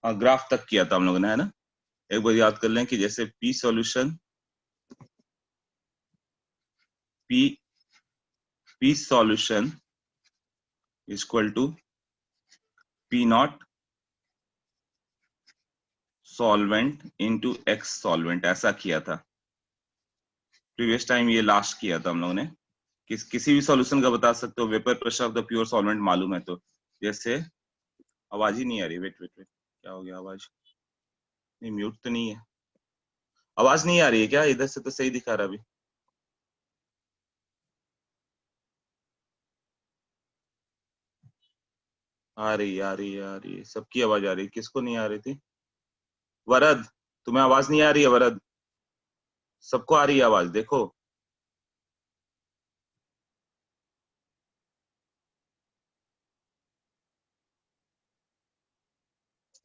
Graph तक किया था हम लोगों ने, है ना। एक बार याद कर लें कि जैसे P solution, P solution equal to P nought solvent into X solvent, ऐसा किया था प्रीवियस टाइम। ये लास्ट किया था हम लोगों ने। किसी भी सॉल्यूशन का बता सकते हो, vapour pressure of the pure solvent मालूम है तो। जैसे आवाज ही नहीं आ रही, वेट वेट वेट, क्या हो गया? आवाज नहीं, म्यूट तो नहीं है। आवाज नहीं आ रही है क्या? इधर से तो सही दिखा रहा अभी। आ रही आ रही आ रही है, सबकी आवाज आ रही है, किसको नहीं आ रही थी? वरद, तुम्हें आवाज नहीं आ रही है वरद? सबको आ रही है आवाज, देखो।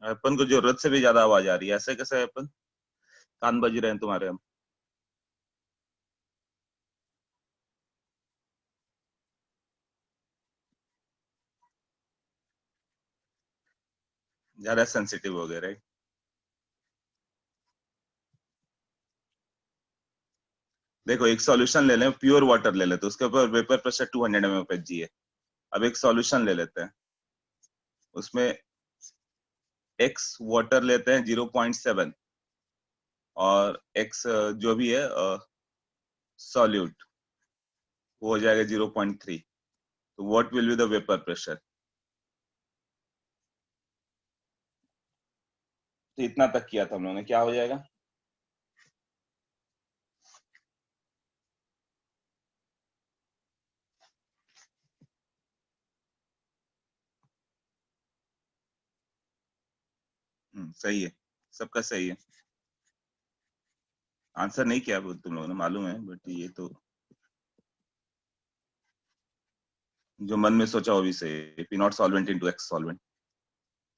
अपन को जरूरत से भी ज्यादा आवाज आ रही है, ऐसे कैसे है? अपन कान बज रहे हैं तुम्हारे हम। ज्यादा सेंसिटिव हो गए, राइट। देखो, एक सॉल्यूशन ले लें, प्योर वाटर ले लेते हैं, उसके ऊपर वेपर प्रेशर 200 mmHg है। अब एक सॉल्यूशन ले लेते हैं, उसमें एक्स वाटर लेते हैं 0.7, और एक्स जो भी है सॉल्यूट, वो हो जाएगा 0.3। तो what will be the vapour pressure? तो इतना तक किया था हम लोगों ने, क्या हो जाएगा? सही है, सबका सही है। आंसर नहीं किया तुम लोगों ने, मालूम है, बट ये तो जो मन में सोचा वो भी सही है। P nought solvent into x solvent.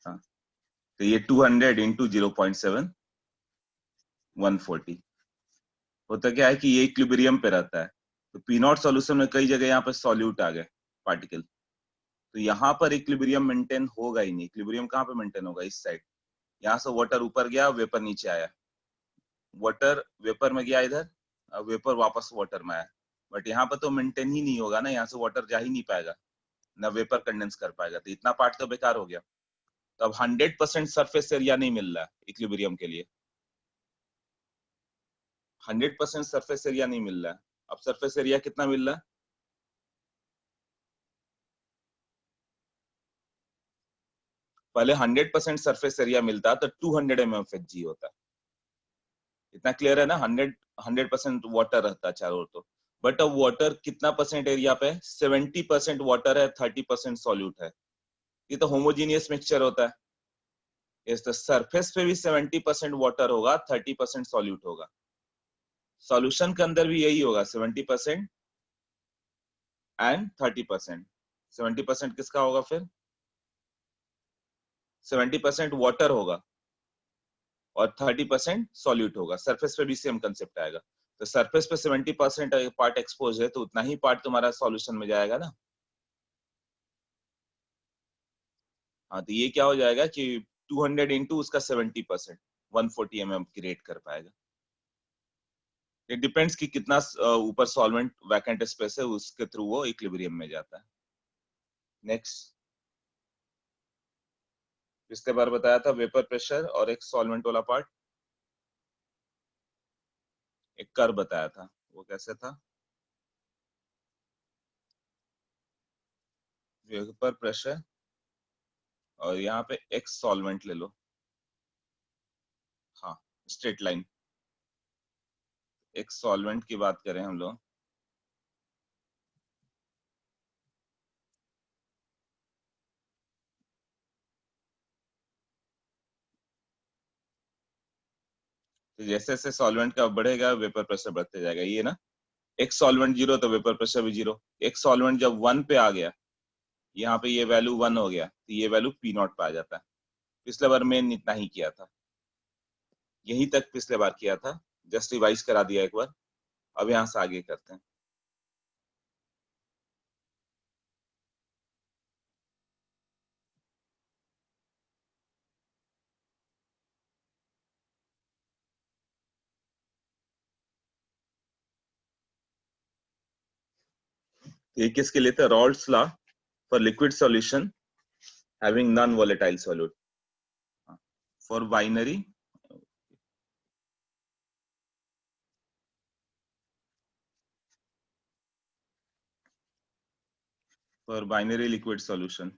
हाँ, तो ये 200 इंटू 0.7, 140। होता क्या है कि ये इक्विलिब्रियम पे रहता है, तो पी नॉट सॉल्यूशन में कई जगह यहाँ पे सॉल्यूट आ गए, पार्टिकल। तो यहाँ पर इक्विलिब्रियम मेंटेन होगा ही नहीं। इक्विलिब्रियम कहाँ पे मेंटेन होगा? इस साइड। यहाँ से वाटर ऊपर गया, वेपर नीचे आया, वाटर वेपर में गया इधर, वेपर वापस वाटर में आया। बट यहाँ पर तो मेंटेन ही नहीं होगा ना, यहाँ से वाटर जा ही नहीं पाएगा, ना वेपर कंडेंस कर पाएगा, तो इतना पार्ट तो बेकार हो गया। तो अब 100% सरफेस एरिया नहीं मिल रहा है इक्विलिब्रियम के लिए। 100% सरफेस एरिया नहीं मिल रहा है। अब सरफेस एरिया कितना मिल रहा है? पहले 100% सरफेस एरिया मिलता तो 200 mmHg होता। इतना क्लियर है ना? 100% वाटर रहता है चारों ओर तो। बट अब वाटर कितना परसेंट एरिया पे है? 70% वाटर है, 30% सॉल्यूट है। ये तो होमोजीनियस मिक्सचर होता है। इस तो सरफेस पे भी 70% वाटर होगा, 30% सॉल्यूट होगा। सॉल्यूशन के अंदर भी यही होगा, 70% एंड 30%। 70% किसका होगा फिर? 70% वाटर होगा और 30% सॉल्यूट होगा। सरफेस पे भी सेम कंसेप्ट आएगा। तो सरफेस पे 70% पार्ट एक्सपोज है, तो उतना ही पार्ट तुम्हारा सॉल्यूशन में जाएगा ना। हाँ, तो ये क्या हो जाएगा कि 200 इंटू उसका 70%, 140 mm क्रिएट कर पाएगा। ये डिपेंड्स कि कितना ऊपर सॉल्वेंट वैकेंट स्पेस है, उसके थ्रू वो इक्विलिब्रियम में जाता है। नेक्स्ट, पिछले बार बताया था वेपर प्रेशर और एक सॉल्वेंट वाला पार्ट, एक कर्व बताया था, वो कैसे था? वेपर प्रेशर और यहाँ पे एक्स सॉल्वेंट ले लो। हाँ, स्ट्रेट लाइन। एक सॉल्वेंट की बात करें हम लोग, तो जैसे जैसे सॉल्वेंट का बढ़ेगा वेपर प्रेशर बढ़ते जाएगा, ये ना। एक सॉल्वेंट जीरो तो वेपर प्रेशर भी जीरो। एक सॉल्वेंट जब 1 पे आ गया, यहाँ पे ये वैल्यू 1 हो गया, तो ये वैल्यू पी नॉट पे आ जाता है। पिछले बार मैंने इतना ही किया था, यही तक पिछले बार किया था, जस्ट रिवाइज करा दिया एक बार। अब यहाँ से आगे करते हैं। ये किसके लिए था? Raoult's law for liquid solution having non volatile solute for binary liquid solution.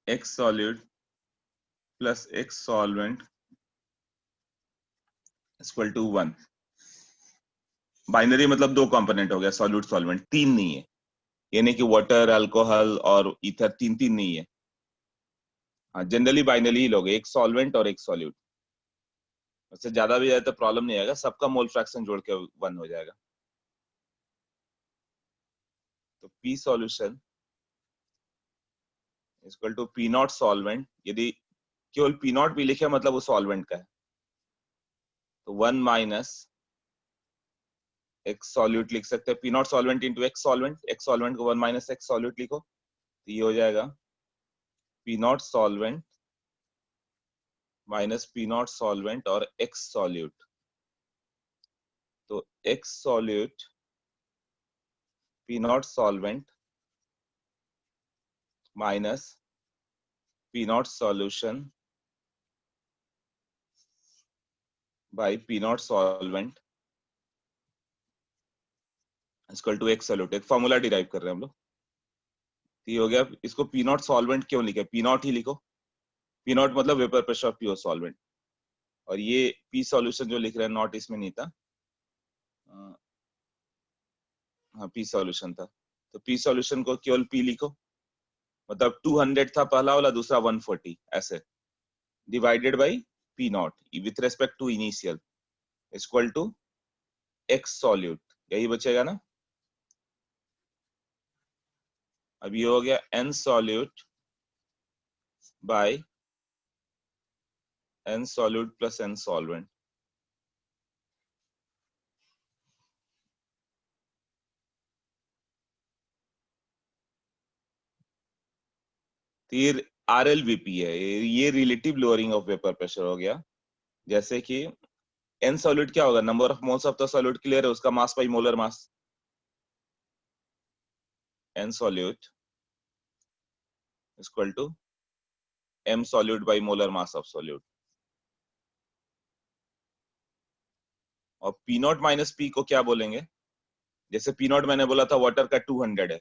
X solute plus X solvent equal to 1. Binary मतलब दो कंपोनेंट हो गया, सॉल्यूट सॉल्वेंट, तीन नहीं है. ये नहीं कि वाटर, अल्कोहल और ईथर तीन तीन नहीं है. हाँ, जनरली बाइनरी ही लोगे, एक सॉल्वेंट और एक सॉल्यूट. उससे ज्यादा भी जाए तो प्रॉब्लम नहीं आएगा, सबका मोल फ्रैक्शन जोड़ के 1 हो जाएगा. तो P solution equal to P nought solvent. यदि केवल P नॉट भी लिखे मतलब वो सॉल्वेंट का है, तो 1 माइनस एक्स सॉल्यूट लिख सकते हैं. P nought solvent into x solvent, x solvent को 1 माइनस एक्स सॉल्यूट लिखो, तो ये हो जाएगा P nought solvent minus P nought solvent और एक्स सॉल्यूट. तो X solute P nought solvent minus P nought solution by P nought solvent equal to X solute. एक formula derive कर रहे हैं हम लोग. ये हो गया. इसको P नॉट सॉल्वेंट क्यों लिखे? P नॉट ही लिखो. P नॉट मतलब vapour pressure of pure solvent. और ये P सॉल्यूशन जो लिख रहे हैं, नॉट इसमें नहीं था. हाँ, P सॉल्यूशन था. तो P सॉल्यूशन को केवल P लिखो, मतलब 200 था पहला वाला, दूसरा 140, ऐसे divided by P nought with respect to initial equal to X solute. यही बचेगा ना. अब ये हो गया N solute by N solute plus N solvent. फिर RLVP है, ये relative lowering of vapour pressure हो गया. जैसे कि N सॉल्यूट क्या होगा? Number of moles of the solute clear है, उसका mass by molar mass. N solute equal to M solute by molar mass of solute. और P नॉट माइनस P को क्या बोलेंगे? जैसे P नॉट मैंने बोला था वाटर का 200 है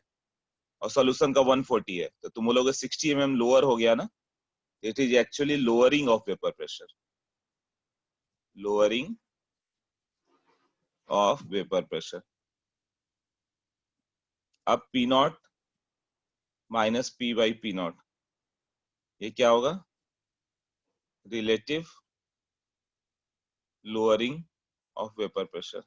और सॉल्यूशन का 140 है, तो तुम बोलोगे 60 mm लोअर हो गया ना. It is actually lowering of vapour pressure, lowering of vapour pressure. अब P not minus P by P not, ये क्या होगा? Relative lowering of vapour pressure.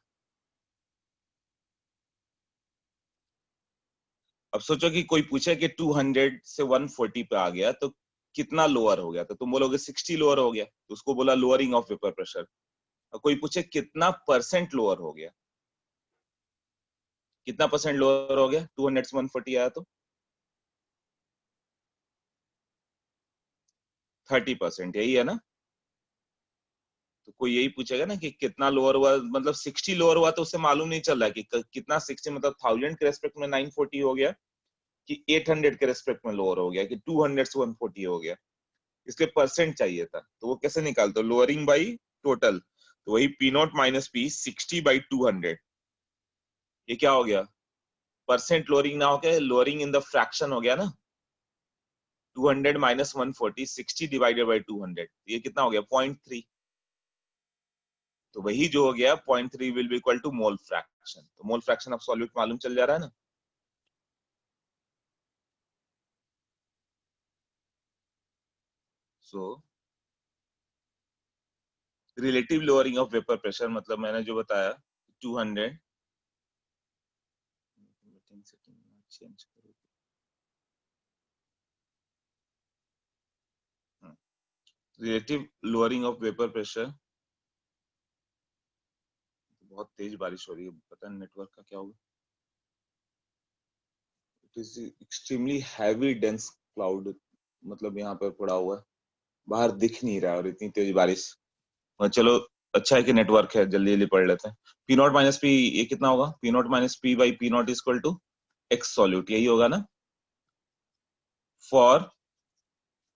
अब सोचो कि कोई पूछे कि 200 से 140 पे आ गया तो कितना लोअर हो गया, तो तुम बोलोगे 60 लोअर हो गया, तो उसको बोला लोअरिंग ऑफ वेपर प्रेशर. और कोई पूछे कितना परसेंट लोअर हो गया, कितना परसेंट लोअर हो गया 200 से 140 आया, तो 30%, यही है ना. तो कोई यही पूछेगा ना कि कितना लोअर हुआ, मतलब 60 लोअर हुआ, तो उससे मालूम नहीं चल रहा कि कितना 60 मतलब 1000 के रेस्पेक्ट में 940 हो गया कि 800 के रेस्पेक्ट में लोअर हो गया कि 200 से 140 हो गया. इसलिए परसेंट चाहिए था. तो वो कैसे निकालते? Lowering by total. तो वही P not minus P 60 by 200. ये क्या हो गया? परसेंट लोअरिंग ना होके लोअरिंग इन द फ्रैक्शन हो गया ना. 200 माइनस 140, 60 डिवाइडेड बाई 200, ये कितना हो गया? 0.3. तो वही जो हो गया 0.3 will be equal to mole fraction. तो मोल फ्रैक्शन ऑफ सॉल्यूट मालूम चल जा रहा है ना. So relative lowering of vapour pressure मतलब मैंने जो बताया 200 चेंज करो. Relative lowering of vapour pressure. बहुत तेज बारिश हो रही है, पता नहीं नेटवर्क का क्या होगा. It is extremely heavy dense cloud, मतलब यहाँ पर पड़ा हुआ है, बाहर दिख नहीं रहा है, और इतनी तेज बारिश. और चलो अच्छा है कि नेटवर्क है, जल्दी जल्दी पढ़ लेते हैं। पी नॉट माइनस पी, ये कितना होगा? P nought minus P by P nought equal to X solute, यही होगा ना? फॉर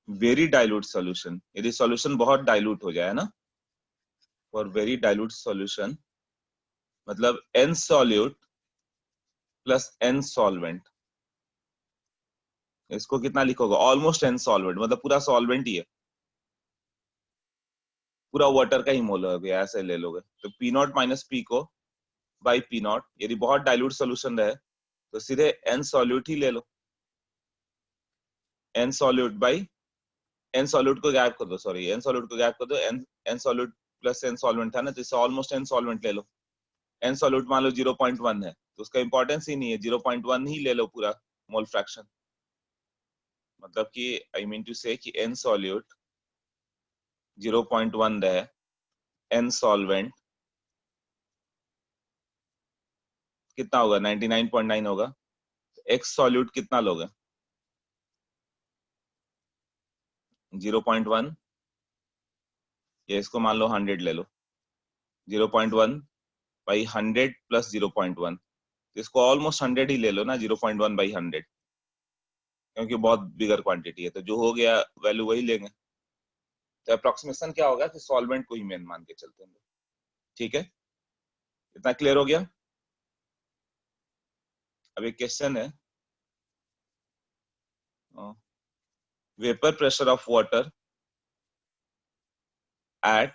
वेरी डाइल्यूट सॉल्यूशन, यदि सॉल्यूशन बहुत डाइल्यूट हो जाए ना, फॉर वेरी डाइल्यूट सॉल्यूशन मतलब N solute plus N solvent, इसको कितना लिखोगे? ऑलमोस्ट एन सॉल्वेंट, मतलब पूरा सॉल्वेंट ही है, पूरा वाटर का ही मोल हो गया, ऐसे ले लोगे। तो पी नॉट माइनस पी को बाई पी नॉट, यदि बहुत डाइल्यूट सोल्यूशन रहे तो सीधे एन सॉल्यूट ही ले लो, n solute by N solute को गैप कर दो, सॉरी एन सॉल्यूट को गैप कर दो, n n solute plus N solvent था ना, तो इससे ऑलमोस्ट एन सॉल्वेंट ले लो। एन सॉल्यूट मान लो 0.1 है तो उसका इंपॉर्टेंस ही नहीं है, 0.1 ही ले लो पूरा मोल फ्रैक्शन। मतलब कि आई मीन टू से कि एन सॉल्यूट 0.1 रहे, एन सॉल्वेंट कितना होगा? 99.9 होगा। एक्स सॉल्यूट कितना लोगे? 0.1, या इसको मान लो 100 ले लो, 0.1 बाई 100 प्लस 0.1, इसको ऑलमोस्ट 100 ही ले लो ना, 0.1 बाई 100, क्योंकि बहुत बिगर क्वांटिटी है, तो जो हो गया वैल्यू वही लेंगे। तो अप्रोक्सीमेशन क्या होगा कि सॉल्वेंट को ही मेन मान के चलते हैं। ठीक है, इतना क्लियर हो गया? अब एक क्वेश्चन है, vapour pressure of water at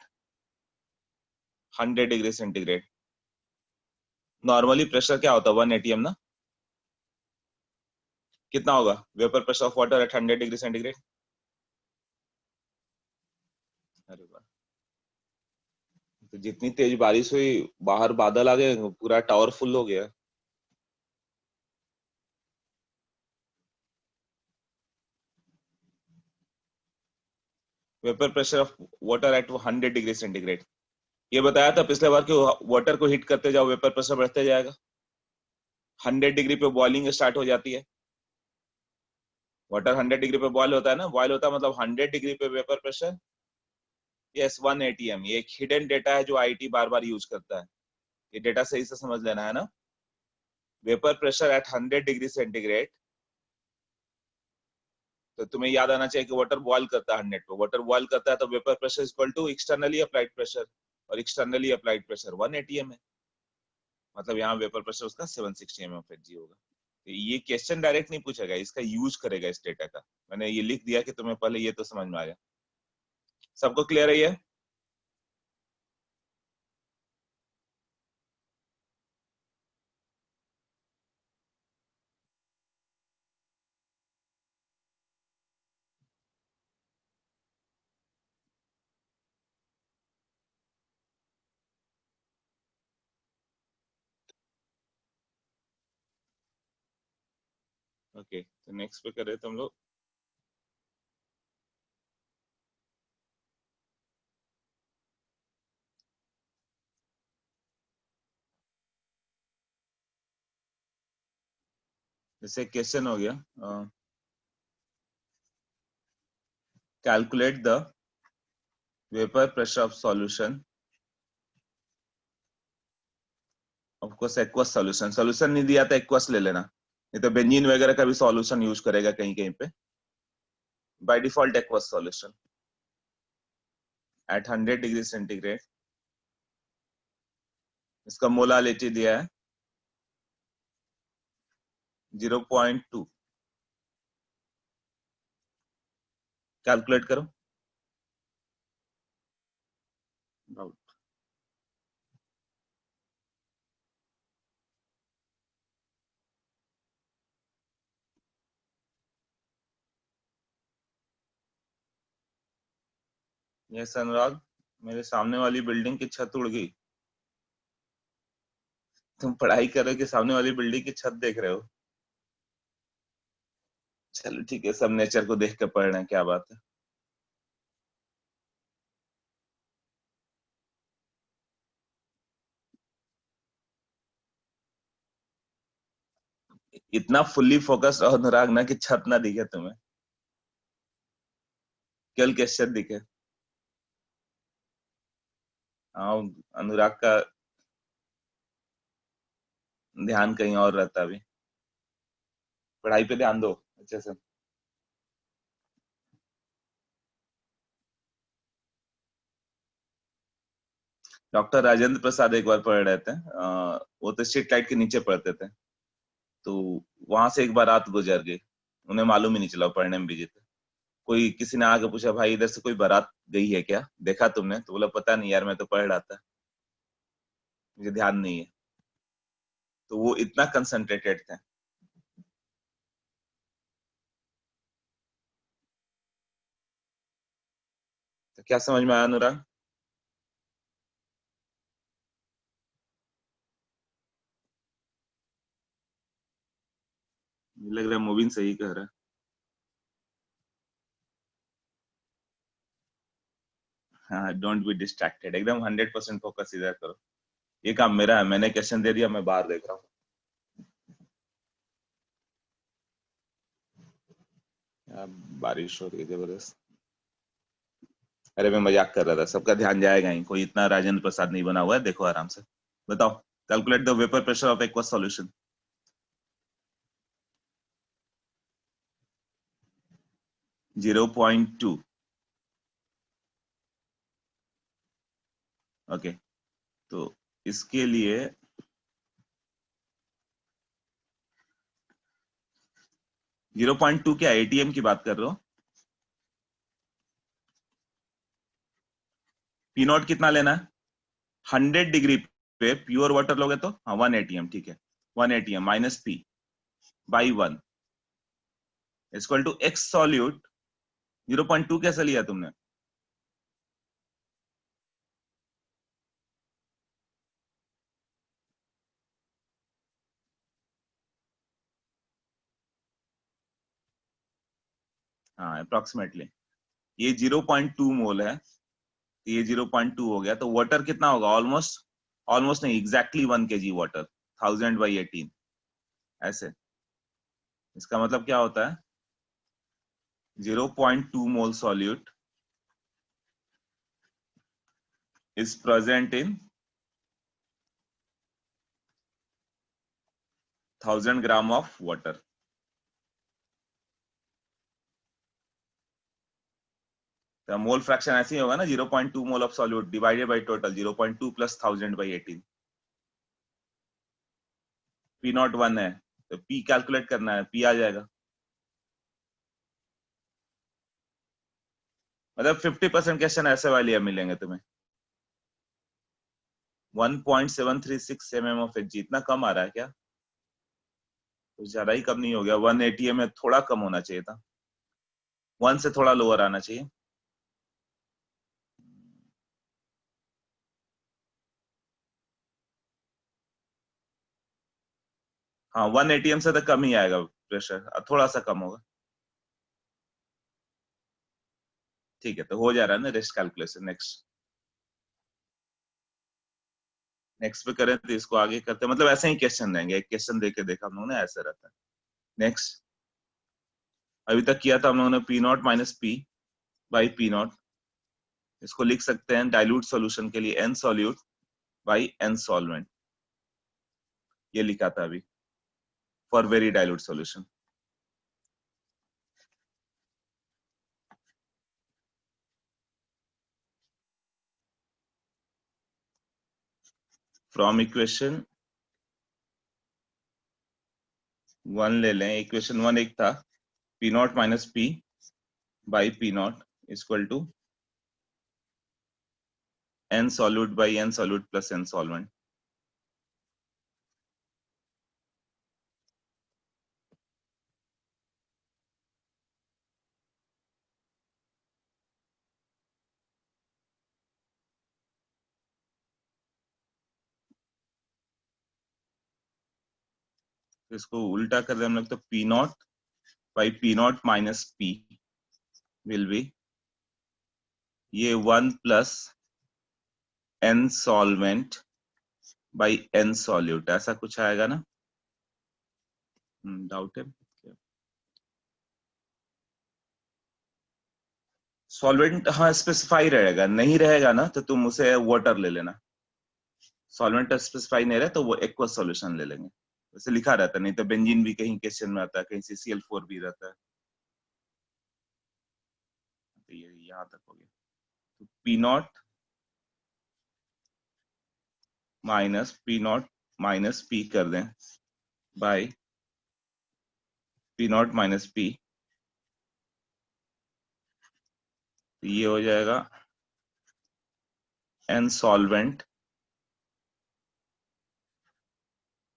100 degree centigrade. Normally pressure क्या होता है? 1 atm ना? कितना होगा vapour pressure of water at 100 degree centigrade? अरे वाह, तो जितनी तेज बारिश हुई, बाहर बादल आ गए, पूरा टावर फुल हो गया। Vapour pressure of water at 100 degree centigrade, ये बताया था पिछले बार कि वाटर को हीट करते जाओ वेपर प्रेशर बढ़ते जाएगा। 100 डिग्री पे बॉइलिंग स्टार्ट हो जाती है, वाटर 100 डिग्री पे बॉयल होता है ना, बॉयल होता है मतलब 100 डिग्री पे वेपर प्रेशर। यस, 1 atm, ये एक हिडन डेटा है जो आईटी बार बार यूज करता है, ये डेटा सही से समझ लेना है ना। Vapour pressure at 100 degree centigrade, तो तुम्हें याद आना चाहिए कि वाटर बॉयल करता है 100 पे, वाटर बॉयल करता है तो vapour pressure equal to externally applied pressure, और एक्सटर्नली अप्लाइड प्रेशर 1 atm है, मतलब यहाँ वेपर प्रेशर उसका 760 mmHg होगा। तो ये क्वेश्चन डायरेक्ट नहीं पूछेगा, इसका यूज करेगा इस डेटा का, मैंने ये लिख दिया कि तुम्हें पहले ये तो समझ में आ जाए। सबको क्लियर है ये? ओके, तो नेक्स्ट पे करें तुम लोग। जैसे क्वेश्चन हो गया, calculate the vapour pressure of solution, of course aqueous solution, solution नहीं दिया तो एक्वस ले लेना, नहीं तो बेंजीन वगैरह का भी सॉल्यूशन यूज करेगा कहीं कहीं पे। By default aqueous solution at 100 degree centigrade, इसका मोलालिटी दिया है 0.2, कैलकुलेट करो। ये अनुराग, मेरे सामने वाली बिल्डिंग की छत उड़ गई। तुम पढ़ाई कर रहे हो कि सामने वाली बिल्डिंग की छत देख रहे हो? चलो ठीक है, सब नेचर को देख के पढ़ रहे हैं, क्या बात है। इतना फुल्ली फोकस रहो अनुराग ना कि छत ना दिखे तुम्हें, केवल क्वेश्चन दिखे। हाँ, अनुराग का ध्यान कहीं और रहता है अभी। पढ़ाई पे ध्यान दो अच्छे से। डॉक्टर राजेंद्र प्रसाद एक बार पढ़ रहे थे, वो तो स्ट्रीट लाइट के नीचे पढ़ते थे, तो वहां से एक बार रात गुजर गई, उन्हें मालूम ही नहीं चला, वो पढ़ने में बिजी थे। कोई किसी ने आके पूछा, भाई इधर से कोई बारात गई है क्या, देखा तुमने? तो बोला पता नहीं यार, मैं तो पढ़ रहा था, मुझे ध्यान नहीं है। तो वो इतना कंसंट्रेटेड थे। तो क्या समझ में आया अनुराग? मुझे लग रहा है मोबिन सही कह रहा है। हाँ, डोंट बी डिस्ट्रैक्टेड, एकदम 100% फोकस इधर करो। ये काम मेरा है, मैंने क्वेश्चन दे दिया, मैं बाहर देख रहा हूँ। यार, बारिश हो रही है जबरदस्त। अरे मैं मजाक कर रहा था, सबका ध्यान जाएगा ही, कोई इतना राजेंद्र प्रसाद नहीं बना हुआ है, देखो आराम से। बताओ, calculate the vapour pressure of aqueous solution. 0.2। Okay, तो इसके लिए 0.2 क्या एटीएम की बात कर रहे हो? पी नॉट कितना लेना है? 100 डिग्री पे प्योर वाटर लोगे तो हाँ 1 एटीएम, ठीक है। 1 ATM minus P by 1 equal to X solute. 0.2 कैसे लिया तुमने? हाँ, अप्रोक्सीमेटली ये 0.2 मोल है, तो ये 0.2 हो गया, तो वाटर कितना होगा? ऑलमोस्ट, ऑलमोस्ट नहीं, एग्जैक्टली 1 kg वाटर, 1000/18। ऐसे, इसका मतलब क्या होता है? 0.2 मोल solute is present in 1000 gram of water. तो मोल फ्रैक्शन ऐसे ही होगा ना, 0.2 mole of solute divided by total 0.2 plus 1000/18। P not 1 है, तो पी कैलकुलेट करना है, पी आ जाएगा। मतलब 50% क्वेश्चन ऐसे वाले मिलेंगे तुम्हें। 1.736 ऑफ एच जी, इतना कम आ रहा है क्या? कुछ ज्यादा ही कम नहीं हो गया? 1 एटीएम में थोड़ा कम होना चाहिए था, 1 से थोड़ा लोअर आना चाहिए। हाँ, 1 एटीएम से तो कम ही आएगा प्रेशर, थोड़ा सा कम होगा। ठीक है, तो हो जा रहा है ना रेस्ट कैलकुलेशन। नेक्स्ट, नेक्स्ट पे करें तो इसको आगे करते हैं, मतलब ऐसे ही क्वेश्चन रहेंगे, एक क्वेश्चन देके देखा हम लोगों ने, ऐसे रहता है। नेक्स्ट, अभी तक किया था हम लोगों ने P nought minus P by P nought. इसको लिख सकते हैं डाइल्यूट सॉल्यूशन के लिए N solute by N solvent, ये लिखा था अभी, for very dilute solution. From equation 1 ले लें, इक्वेशन 1 एक था P nought minus P by P nought equal to N solute by N solute plus N solvent. तो इसको उल्टा कर दे हम लोग, तो P nought by P nought minus P will be ये 1 plus N solvent by N solute, ऐसा कुछ आएगा ना? डाउट है? सॉल्वेंट हाँ स्पेसिफाई रहेगा, नहीं रहेगा ना तो तुम उसे वाटर ले लेना। सॉल्वेंट स्पेसिफाई नहीं रहे तो वो एक्वस सॉल्यूशन ले लेंगे, वैसे लिखा रहता है, नहीं तो बेंजीन भी कहीं क्वेश्चन में आता है, कहीं CCl4 भी रहता है। तो ये यहाँ तक हो गया। तो P0 माइनस P कर दें बाय P0 माइनस P, तो ये हो जाएगा n solvent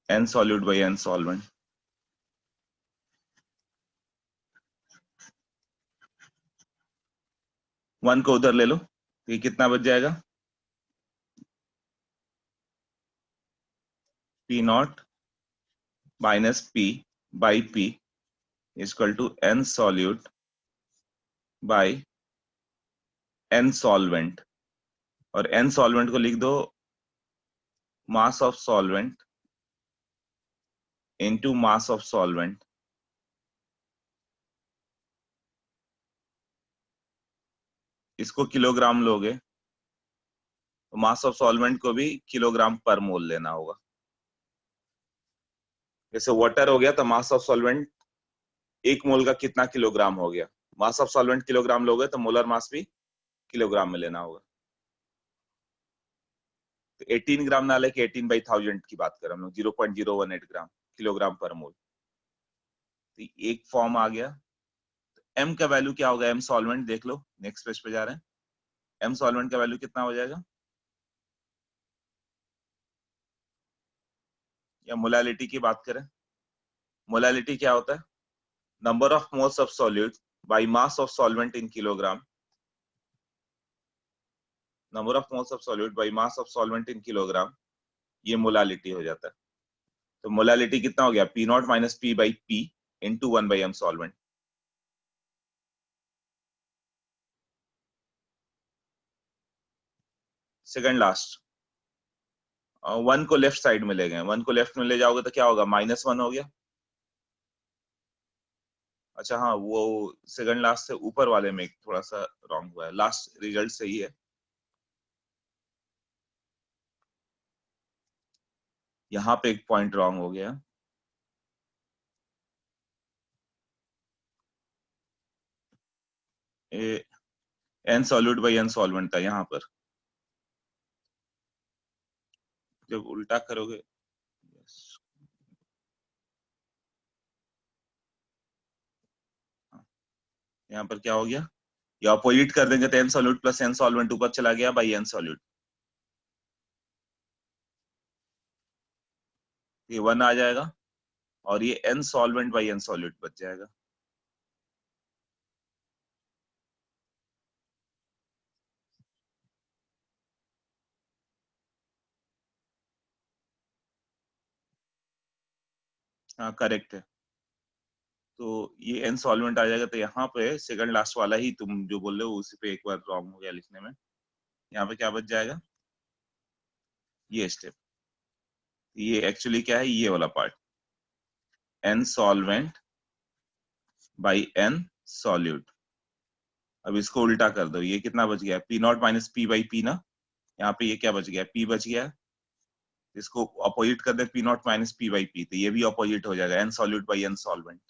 n solute by n solvent. One को उधर ले लो, तो ये कितना बच जाएगा, P0 minus P by P equal to n solute by n solvent, और n सॉल्वेंट को लिख दो mass of solvent into mass of solvent. इसको किलोग्राम लोगे तो मास ऑफ सॉल्वेंट को भी किलोग्राम पर मोल लेना होगा। जैसे वाटर हो गया तो मास ऑफ सॉल्वेंट एक मोल का कितना किलोग्राम हो गया, मास ऑफ सॉल्वेंट किलोग्राम लोगे तो मोलर मास भी किलोग्राम में लेना होगा। तो 18 ग्राम ना लेके 18/1000 की बात करें हम लोग, 0.018 ग्राम किलोग्राम पर मोल। तो एक फॉर्म आ गया। एम का वैल्यू क्या होगा, एम सॉल्वेंट देख लो, नेक्स्ट पेज पे जा रहे हैं। एम सॉल्वेंट का वैल्यू कितना हो जाएगा, या मोलालिटी की बात करें, मोलालिटी क्या होता है, number of moles of solute by mass of solvent in kilogram, number of moles of solute by mass of solvent in kilogram, ये मोलालिटी हो जाता है। तो मोलालिटी कितना हो गया, P0 minus P by P into 1/m solvent. Second last, one को left side में ले गए, वन को लेफ्ट में ले जाओगे तो क्या होगा, -1 हो गया। अच्छा हाँ, वो सेकंड लास्ट से ऊपर वाले में थोड़ा सा रॉन्ग हुआ है, लास्ट रिजल्ट सही है। यहाँ पे एक पॉइंट रॉन्ग हो गया, N solute by N solvent था यहाँ पर, जब उल्टा करोगे, यहाँ पर क्या हो गया, ये अपोजिट कर देंगे तो N solute plus N solvent ऊपर चला गया बाई एन सॉल्यूट, ये 1 आ जाएगा, और ये N solvent by N solute बच जाएगा। हाँ करेक्ट है। तो ये एन सॉल्वेंट आ जाएगा, तो यहाँ पे सेकंड लास्ट वाला ही तुम जो बोल रहे हो उसी पे एक बार रॉन्ग हो गया लिखने में। यहाँ पे क्या बच जाएगा, ये स्टेप, ये एक्चुअली क्या है, ये वाला part, N solvent by N solute. अब इसको उल्टा कर दो, ये कितना बच गया, P0 minus P by P ना, यहाँ पे ये क्या बच गया, P बच गया, इसको अपोजिट कर दे P0 minus P by P, तो ये भी अपोजिट हो जाएगा, N solute by N solvent.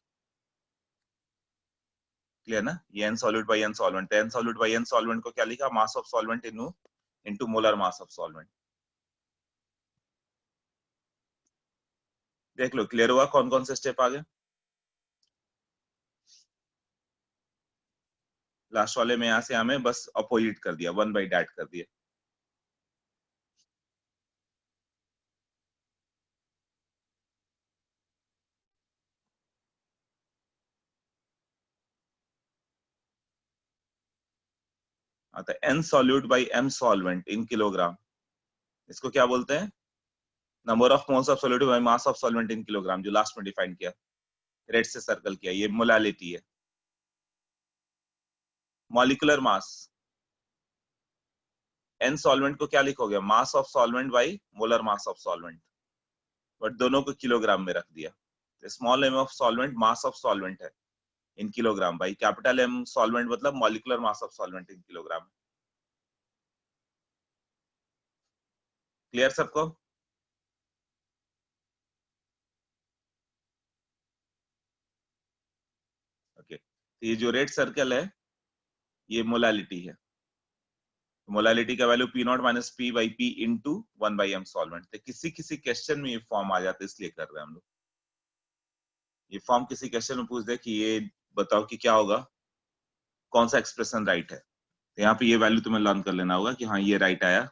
Clear ना, ये N solute by N solvent, N solute by N solvent को क्या लिखा, mass of solvent into molar mass of solvent. देख लो क्लियर हुआ कौन कौन से स्टेप आ गए। लास्ट वाले में यहाँ से हमें बस अपोजिट कर दिया, 1/dat कर दिया। तो N solute by M solvent in kilogram, इसको क्या बोलते हैं, number of moles of solute by mass of solvent in kilogram, जो लास्ट में डिफाइन किया, रेड से सर्कल किया, ये मोलालिटी है। मॉलिक्यूलर मास, एन सॉल्वेंट को क्या लिखोगे, mass of solvent by molar mass of solvent, but दोनों को किलोग्राम में रख दिया। Small m of solvent mass of solvent है, in kilogram by capital M solvent मतलब molecular mass of solvent in kilogram. Clear सबको? ओके, तो ये जो रेड सर्कल है ये मोलालिटी है। मोलालिटी का value P nought minus P by P into 1/m solvent. तो किसी किसी क्वेश्चन में ये फॉर्म आ जाता है, इसलिए कर रहे हैं हम लोग। ये फॉर्म किसी क्वेश्चन में पूछ दे कि ये बताओ कि क्या होगा, कौन सा एक्सप्रेशन राइट है, तो यहाँ पे ये वैल्यू तुम्हें लर्न कर लेना होगा कि हाँ ये राइट आया।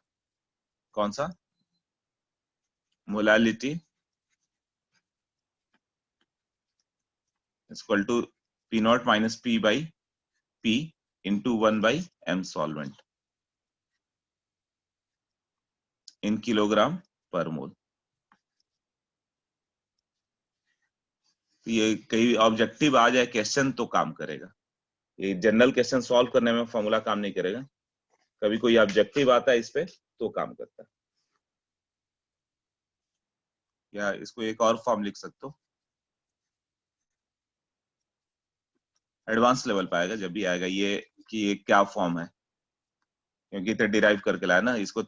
कौन सा? Molality equal to P nought minus P by P into 1/m solvent in kilogram पर मोल। ये कई ऑब्जेक्टिव आ जाए क्वेश्चन तो काम करेगा, ये जनरल क्वेश्चन सॉल्व करने में फॉर्मूला काम नहीं करेगा। कभी कोई ऑब्जेक्टिव आता है इस पे तो काम करता है। या इसको एक और फॉर्म लिख सकते हो, एडवांस लेवल पे आएगा जब भी आएगा ये कि ये क्या फॉर्म है, क्योंकि तो डिराइव करके लाया ना इसको।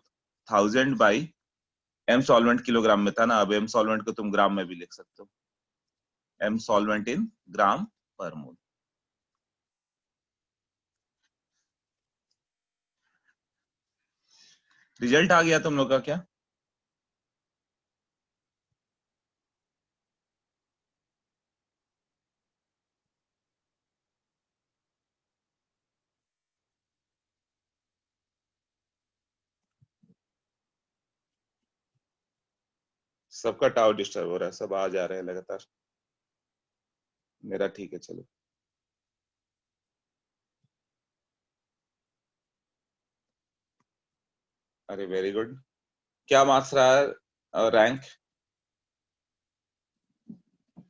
1000 बाई एम सॉल्वेंट किलोग्राम में था ना, अब एम सॉल्वेंट को तुम ग्राम में भी लिख सकते हो, एम सॉल्वेंट इन ग्राम पर मोल। रिजल्ट आ गया तुम लोग का क्या? सबका टावर डिस्टर्ब हो रहा है, सब आ जा रहे हैं लगातार। मेरा ठीक है, चलो। अरे वेरी गुड। क्या मार्क्स रहा है रैंक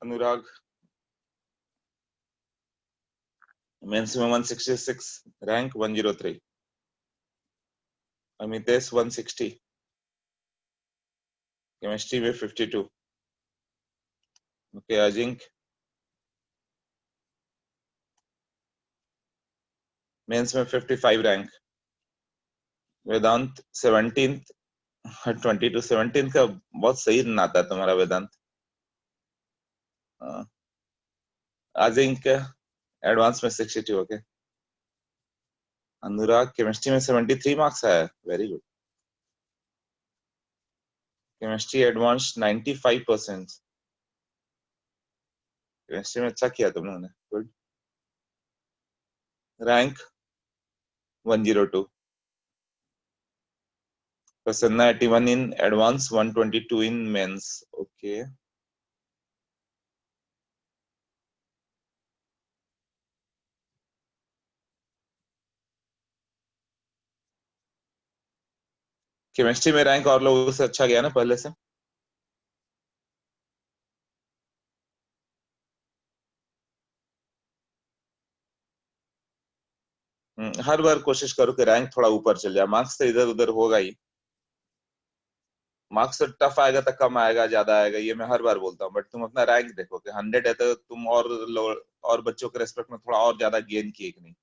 अनुराग? मेंस में 166, रैंक 103। अमितेश 160, केमिस्ट्री में 52। ओके, अजिंक मेंस में 55 रैंक। वेदांत 17, 22 17 का बहुत सही नाता है तुम्हारा वेदांत। अजिंक एडवांस में 62। ओके, अनुराग केमिस्ट्री में 73 मार्क्स आया, very good. Chemistry advance 95%। Chemistry में अच्छा किया तुम लोगों ने, good. Rank 102। Prasanna 81 in advance, 122 in mains. Okay, chemistry में रैंक और लोगों से अच्छा गया ना पहले से? हर बार कोशिश करो कि रैंक थोड़ा ऊपर चल जाए, मार्क्स तो इधर उधर होगा ही। मार्क्स तो टफ आएगा तो कम आएगा ज्यादा आएगा, ये मैं हर बार बोलता हूँ, बट तुम अपना रैंक देखो कि 100 है तो तुम और बच्चों के रेस्पेक्ट में थोड़ा और ज्यादा गेन किए कि नहीं।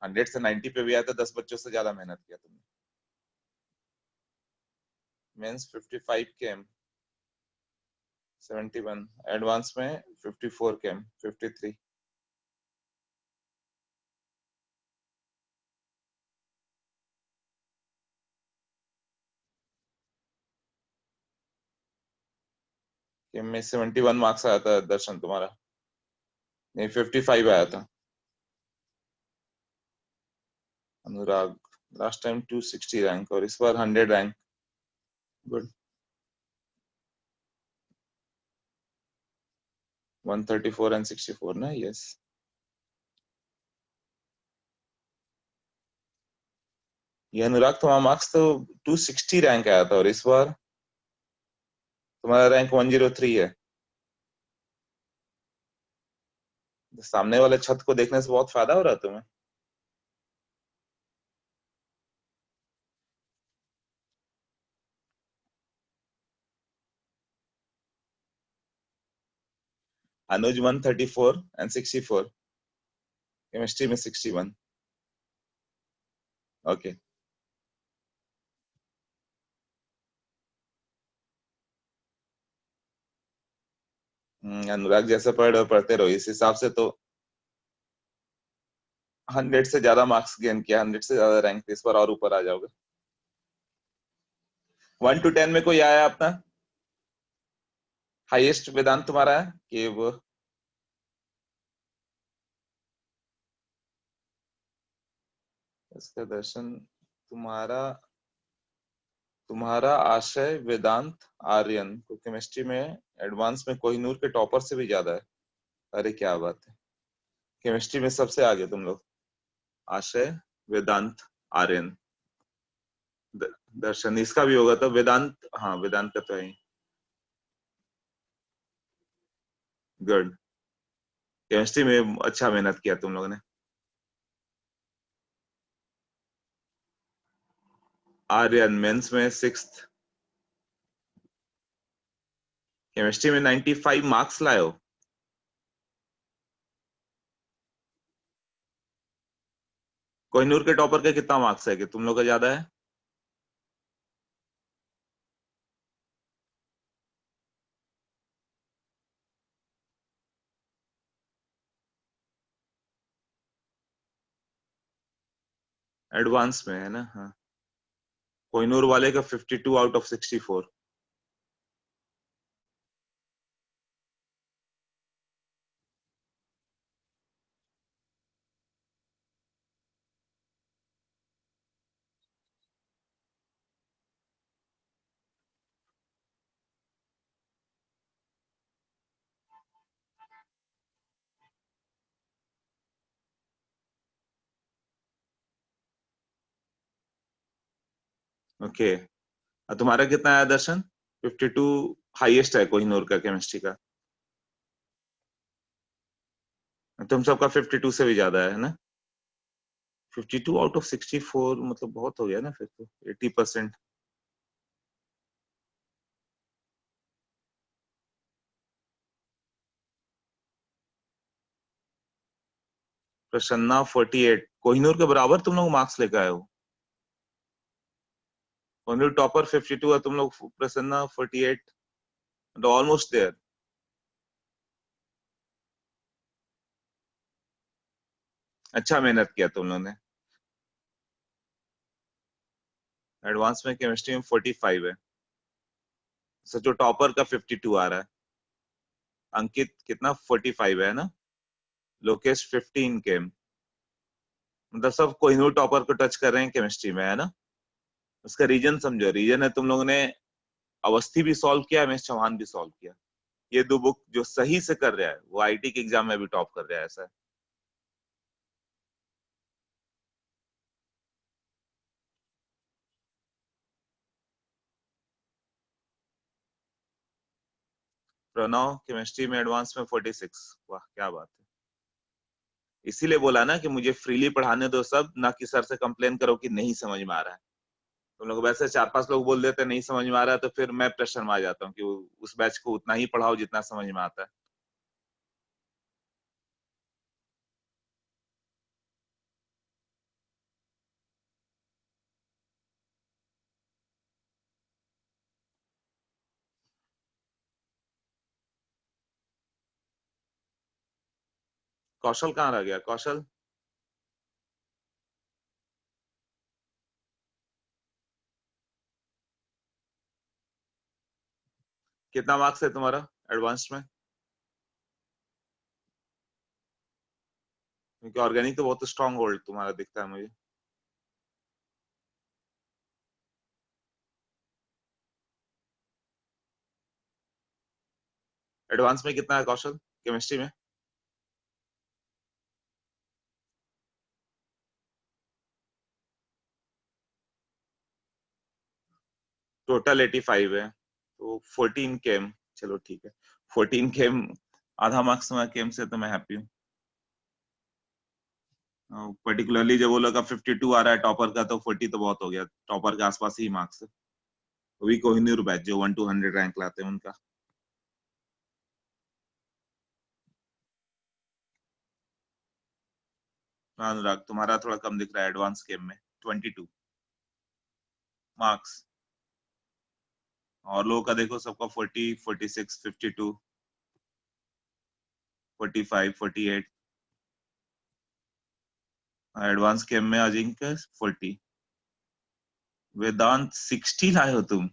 100 से 90 पे भी आया तो 10 बच्चों से ज्यादा मेहनत किया तुमने। मेंस 55 केम 71, एडवांस में 54 केम 53। केम में 71 मार्क्स आया था दर्शन तुम्हारा, नहीं 55 आया था। अनुराग लास्ट टाइम 260 रैंक और इस बार 100 रैंक, गुड। 134 एंड 64 ना, यस। ये अनुराग तुम्हारा मार्क्स तो 260 रैंक आया था और इस बार तुम्हारा रैंक 103 है। सामने वाले छत को देखने से बहुत फायदा हो रहा है तुम्हें। अनुज 134 एंड 64। केमिस्ट्री में 61। ओके। अनुराग जैसा पढ़ते रहो, इस हिसाब से तो 100 से ज्यादा मार्क्स गेन किया, 100 से ज्यादा रैंक, इस बार और ऊपर आ जाओगे। 1 to 10 में कोई आया अपना हाईएस्ट वेदांत तुम्हारा है कि वो? इसका दर्शन तुम्हारा, तुम्हारा आशय वेदांत आर्यन को केमिस्ट्री में एडवांस में कोहिनूर के टॉपर से भी ज्यादा है। अरे क्या बात है, केमिस्ट्री में सबसे आगे तुम लोग। आशय वेदांत आर्यन दर्शन इसका भी होगा तो वेदांत, हाँ वेदांत का तो है। गुड। केमिस्ट्री में अच्छा मेहनत किया तुम लोगों ने। आर्यन मेंस में 6th, केमिस्ट्री में 95 मार्क्स लाए हो। कोहिनूर के टॉपर का कितना मार्क्स है कि तुम लोग का ज्यादा है? एडवांस में है ना, हाँ। कोहिनूर वाले का 52 आउट ऑफ 64। ओके। तुम्हारा कितना आया दर्शन? 52 हाईएस्ट है कोहिनूर का केमिस्ट्री का। तुम सबका 52 से भी ज्यादा है ना? 52 आउट ऑफ 64 मतलब बहुत हो गया ना फिर तो, 80%। प्रसन्ना 48, कोहिनूर के बराबर तुम लोग मार्क्स लेकर आए हो। कोहिनूर टॉपर 52 है, तुम लोग प्रसन्ना 48, ऑलमोस्ट देयर। अच्छा मेहनत किया तुम लोगों ने। एडवांस में केमिस्ट्री में 45 है। सो जो टॉपर का 52 आ रहा है। अंकित कितना 45 है ना? लोकेश 15 के, मतलब सब कोहिनूर टॉपर को टच कर रहे हैं केमिस्ट्री में, है ना? उसका रीजन समझो, रीजन है तुम लोगों ने अवस्थी भी सॉल्व किया, एमएस चौहान भी सॉल्व किया। ये दो बुक जो सही से कर रहा है वो आईटी के एग्जाम में भी टॉप कर रहा है, ऐसा है। प्रणव केमिस्ट्री में एडवांस में 46। वाह क्या बात है। इसीलिए बोला ना कि मुझे फ्रीली पढ़ाने दो सब, ना कि सर से कंप्लेन करो कि नहीं समझ में आ रहा है। तुम लोग वैसे 4-5 लोग बोल देते नहीं समझ में आ रहा है तो फिर मैं प्रेशर में आ जाता हूँ कि उस बैच को उतना ही पढ़ाओ जितना समझ में आता है। कौशल कहाँ रह गया कौशल? कितना मार्क्स है तुम्हारा एडवांस में? क्योंकि ऑर्गेनिक तो बहुत स्ट्रॉन्ग होल्ड तुम्हारा दिखता है मुझे। एडवांस में कितना है कौशल केमिस्ट्री में? टोटल 85 है तो 14 केम। चलो ठीक है, 14 केम, आधा मार्क्स में केम से तो मैं हैप्पी हूँ। पर्टिकुलरली जब वो लोग का 52 आ रहा है टॉपर का, तो 40 तो बहुत हो गया, टॉपर के आसपास ही मार्क्स है। वही कोहिनूर बैच जो 1 to 100 रैंक लाते हैं उनका। अनुराग तुम्हारा थोड़ा कम दिख रहा है एडवांस गेम में 22 मार्क्स, और लोगों का देखो सबका 40, 46, 52, 45, 48। एडवांस गेम में अजिंक्य 40, वेदांत 60 लाए हो तुम,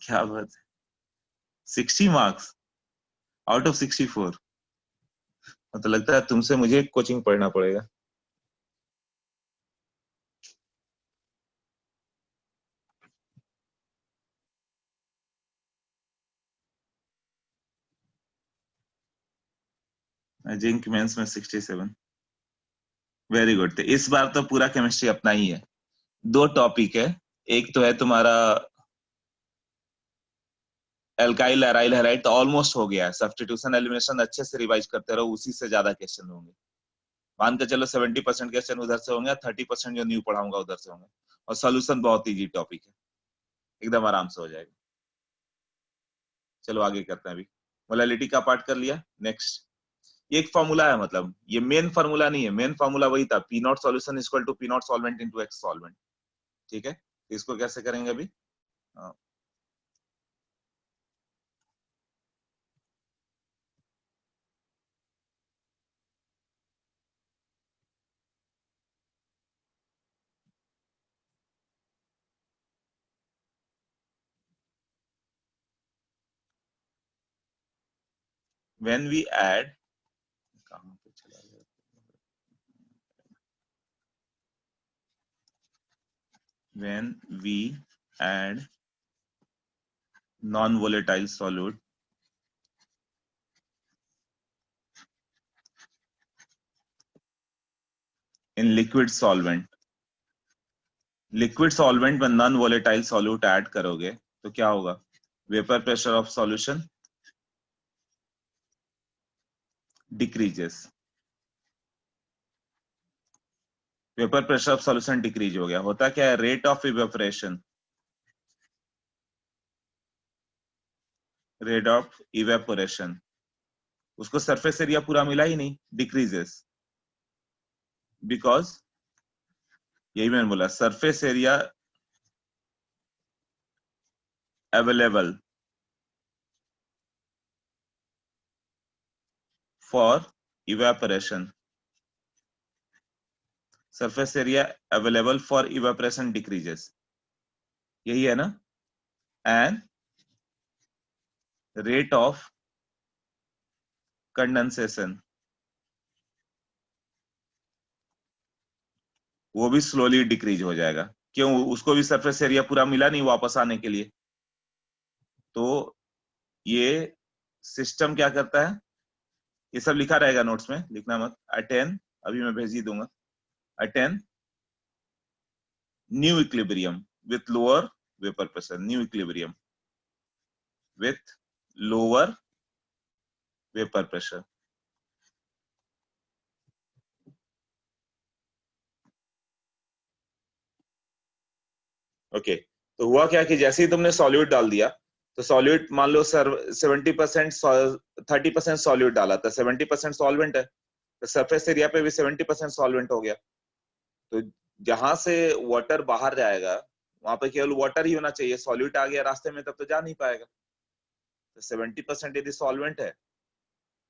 क्या बात है, 60 मार्क्स आउट ऑफ 64। तो लगता है तुमसे मुझे कोचिंग पढ़ना पड़ेगा। जिंक मेंस में 67, वेरी गुड। तो इस बार तो पूरा केमिस्ट्री अपना ही है। दो टॉपिक है, एक तो है तुम्हारा एल्काइल एराइल हैलाइड, तो ऑलमोस्ट हो गया है। सब्स्टिट्यूशन एलिमिनेशन अच्छे से रिवाइज करते रहो, उसी से ज्यादा क्वेश्चन होंगे। मान के चलो 70% क्वेश्चन उधर से होंगे, 30% जो न्यू पढ़ाऊंगा उधर से होंगे। और सोल्यूशन बहुत इजी टॉपिक है, एकदम आराम से हो जाएगा। चलो आगे करते हैं। अभी मोलैलिटी का पार्ट कर लिया। नेक्स्ट एक फॉर्मूला है, मतलब ये मेन फॉर्मूला नहीं है, मेन फॉर्मूला वही था, P nought solution equal to P nought solvent into X solvent. ठीक है, इसको कैसे करेंगे अभी। व्हेन वी ऐड, कहां पे चला गया, when we add non-volatile solute in liquid solvent, liquid solvent में नॉन वोलेटाइल सॉल्यूट ऐड करोगे तो क्या होगा, vapour pressure of solution decreases, vapour pressure of solution decrease हो गया। होता क्या है, rate of evaporation, rate of evaporation, उसको सरफेस एरिया पूरा मिला ही नहीं, डिक्रीजेस, बिकॉज यही मैंने बोला, surface area available for evaporation, surface area available for evaporation decreases, यही है ना। एंड रेट ऑफ कंडेंसेशन, वो भी स्लोली डिक्रीज हो जाएगा। क्यों, उसको भी सरफेस एरिया पूरा मिला नहीं वापस आने के लिए। तो ये सिस्टम क्या करता है, ये सब लिखा रहेगा नोट्स में, लिखना मत। अटेन, अभी मैं भेज ही दूंगा, attain new equilibrium with lower vapour pressure, new equilibrium with lower vapour pressure. Okay, तो हुआ क्या कि जैसे ही तुमने सॉल्यूट डाल दिया, तो सॉल्यूट मान लो सर 70%, 30% सॉल्यूट डाला था, 70% सॉल्वेंट है, तो सरफेस एरिया पे भी 70% सॉल्वेंट हो गया। तो जहां से वाटर बाहर जाएगा वहां पे केवल वाटर ही होना चाहिए, सॉल्यूट आ गया रास्ते में तब तो जा नहीं पाएगा। तो 70% यदि सॉल्वेंट है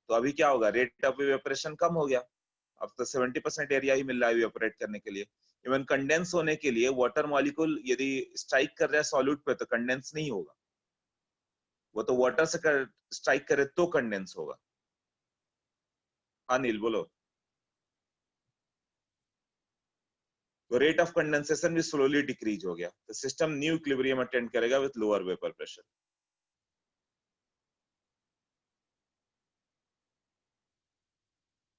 तो अभी क्या होगा, रेट ऑफ इवेपोरेशन कम हो गया। अब तो 70% एरिया ही मिल रहा है इवेपोरेट करने के लिए। इवन कंडेंस होने के लिए वाटर मॉलिक्यूल यदि स्ट्राइक कर रहा है सॉल्यूट पे तो कंडेंस नहीं होगा, वो तो वाटर से स्ट्राइक करे तो कंडेंस होगा। हाँ नील बोलो। तो रेट ऑफ कंडेंसेशन भी स्लोली डिक्रीज हो गया, तो सिस्टम न्यू इक्विलिब्रियम अटेंड करेगा विद लोअर वेपर प्रेशर।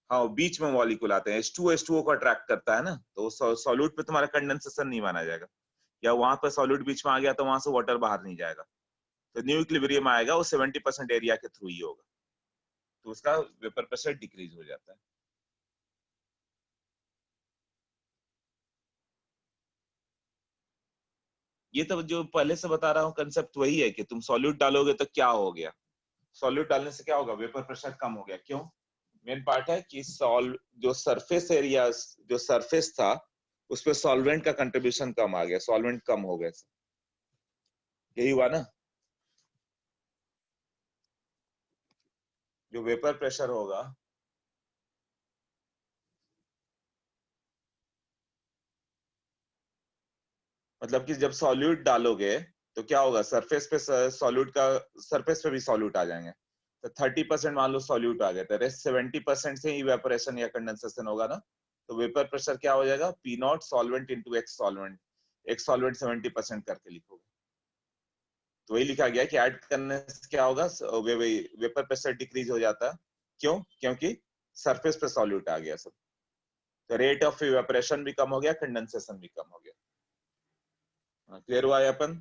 हाँ बीच में मॉलिक्यूल आते हैं, H2O को अट्रैक्ट करता है ना, तो सॉल्यूट पे तुम्हारा कंडेंसेशन नहीं माना जाएगा, या वहां पर सॉल्यूट बीच में आ गया तो वहां से वाटर बाहर नहीं जाएगा। तो न्यू इक्विलिब्रियम आएगा वो 70% एरिया के थ्रू ही होगा, तो उसका वेपर प्रेशर डिक्रीज हो जाता है। ये तो जो पहले से बता रहा हूँ कंसेप्ट वही है कि तुम सॉल्यूट डालोगे तो क्या हो गया, सॉल्यूट डालने से क्या होगा, वेपर प्रेशर कम हो गया। क्यों, मेन पार्ट है कि जो सरफेस एरिया, जो सरफेस था उस पे सॉल्वेंट का कंट्रीब्यूशन कम आ गया, सॉल्वेंट कम हो गए, यही हुआ ना। जो वेपर प्रेशर होगा, मतलब कि जब सॉल्यूट डालोगे तो क्या होगा, सरफेस पे सॉल्यूट का, सरफेस पे भी सॉल्यूट आ जाएंगे। तो 30% मान लो सॉल्यूट आ गए, तो रेस्ट 70% से इवेपोरेशन या कंडेंसेशन होगा ना। तो वेपर प्रेशर क्या हो जाएगा, P nought solvent into x solvent, x solvent 70% करके लिखोगे। तो वही लिखा गया कि ऐड करने से क्या होगा, वेपर प्रेशर डिक्रीज हो जाता है। क्यों? क्योंकि सरफेस पे सॉल्यूट आ गया सब, तो रेट ऑफ इवेपोरेशन भी कम हो गया, कंडेंसेशन भी कम हो गया। क्लियर हुआ है अपन?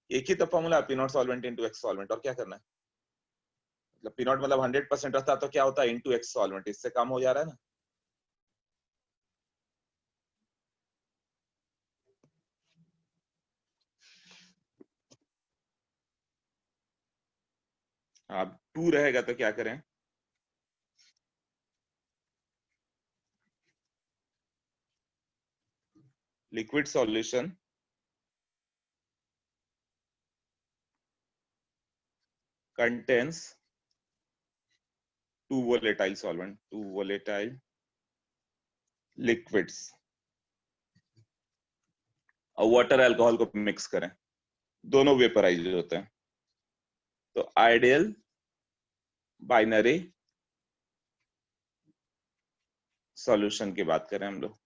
एक ही तो formula, P nought solvent into x solvent, और क्या करना है। मतलब पी नॉट मतलब 100% रहता तो क्या होता है, इंटू एक्स सॉल्वेंट, इससे कम हो जा रहा है ना। अब 2 रहेगा तो क्या करें, liquid solution contains 2 volatile solvent, 2 volatile liquids, और वाटर अल्कोहल को मिक्स करें, दोनों वेपराइज होते हैं। तो आइडियल बाइनरी सॉल्यूशन की बात करें हम लोग,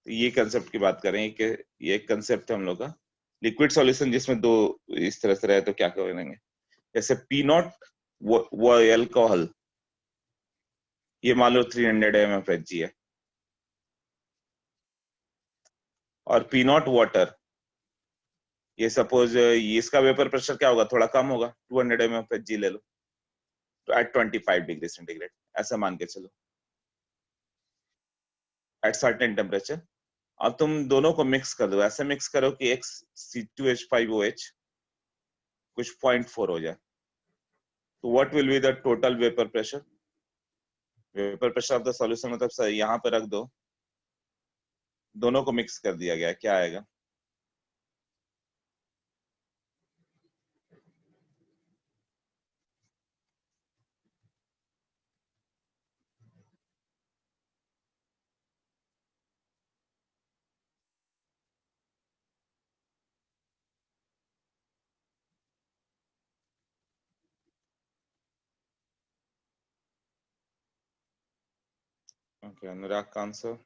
तो ये कंसेप्ट की बात करें कि ये एक कंसेप्ट है हम लोग का, लिक्विड सॉल्यूशन जिसमें दो इस तरह से रहे तो क्या करेंगे। जैसे पी नॉट वो अल्कोहल, ये मान लो 300 mfHg है, और पी नॉट वाटर, ये सपोज इसका वेपर प्रेशर क्या होगा, थोड़ा कम होगा, 200 mfHg ले लो, तो एट 25 डिग्री सेंटीग्रेड, ऐसा मान के चलो, एट सर्टेन टेम्परेचर। अब तुम दोनों को मिक्स कर दो, ऐसे मिक्स करो कि एक C2H5OH कुछ 0.4 हो जाए, तो what will be the total vapour pressure, vapour pressure of the solution, मतलब यहाँ पे रख दो, दोनों को मिक्स कर दिया गया, क्या आएगा। ओके, अनुराग का आंसर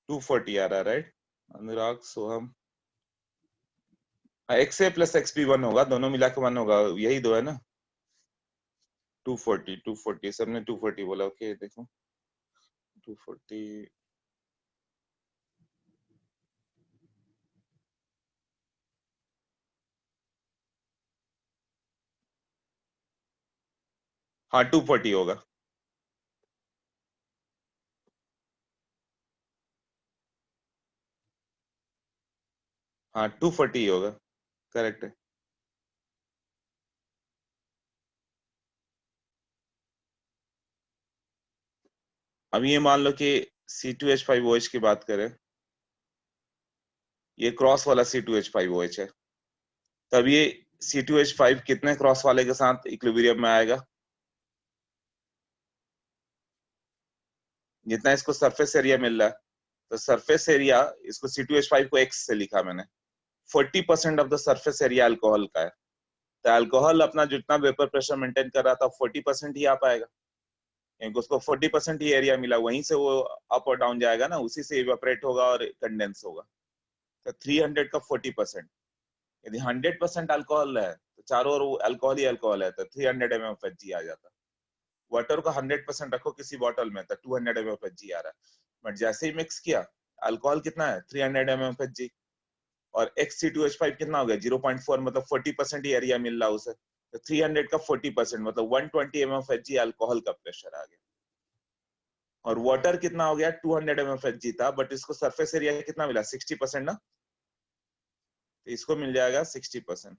240 आ रहा है, राइट। अनुराग सोहम, XA प्लस XP1 होगा, दोनों मिला के 1 होगा, यही दो है ना। 240 सबने 240 बोला, ओके देखो 240, हाँ 240 होगा, हाँ 240 होगा, करेक्ट है। अब ये मान लो कि C2H5OH की बात करें, ये क्रॉस वाला C2H5OH है, तब ये C2H5 कितने क्रॉस वाले के साथ इक्विलिब्रियम में आएगा, जितना इसको सरफेस एरिया मिल रहा है, तो सरफेस एरिया, इसको C2H5 को X से लिखा मैंने, 40% of the surface area alcohol का है, तो अल्कोहल अपना जितना वेपर प्रेशर मेंटेन कर रहा था 40% ही आ पाएगा, क्योंकि उसको 40% ही एरिया मिला, वहीं से वो अप और डाउन जाएगा ना, उसी से इवेपोरेट होगा और कंडेंस होगा। तो 300 का 40%, यदि 100% अल्कोहल है तो चारों ओर अल्कोहल ही अल्कोहल है, तो 300 mfHg आ जाता। वाटर को 100% रखो किसी बॉटल में तो 200 mFHG आ रहा है, बट जैसे ही मिक्स किया अल्कोहल कितना है 300 mFHG, और XC2H5 कितना हो गया 0.4, मतलब 40% ही एरिया मिल रहा है उसे, तो 300 का 40% मतलब 120 mFHG अल्कोहल का प्रेशर आ गया। और वाटर कितना हो गया 200 mFHG था, बट इसको सरफेस एरिया कितना मिला 60% ना, तो इसको मिल जाएगा 60%।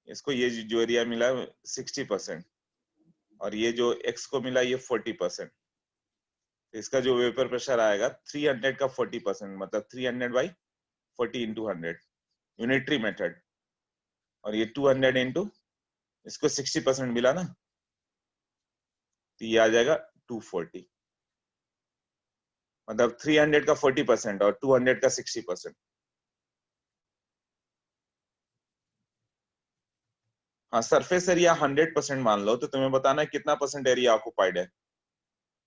इसको ये जो एरिया मिला 60%, और ये जो x को मिला ये 40%, इसका जो वेपर प्रेशर आएगा 300 का 40%, मतलब 300 बाई 40 इंटू 100 यूनिटरी मेथड, और ये 200 इंटू इसको 60% मिला ना, तो ये आ जाएगा 240, मतलब 300 का 40% और 200 का 60%। हाँ, सरफेस एरिया 100% मान लो, तो तुम्हें बताना है कितना परसेंट एरिया ऑक्युपाइड है।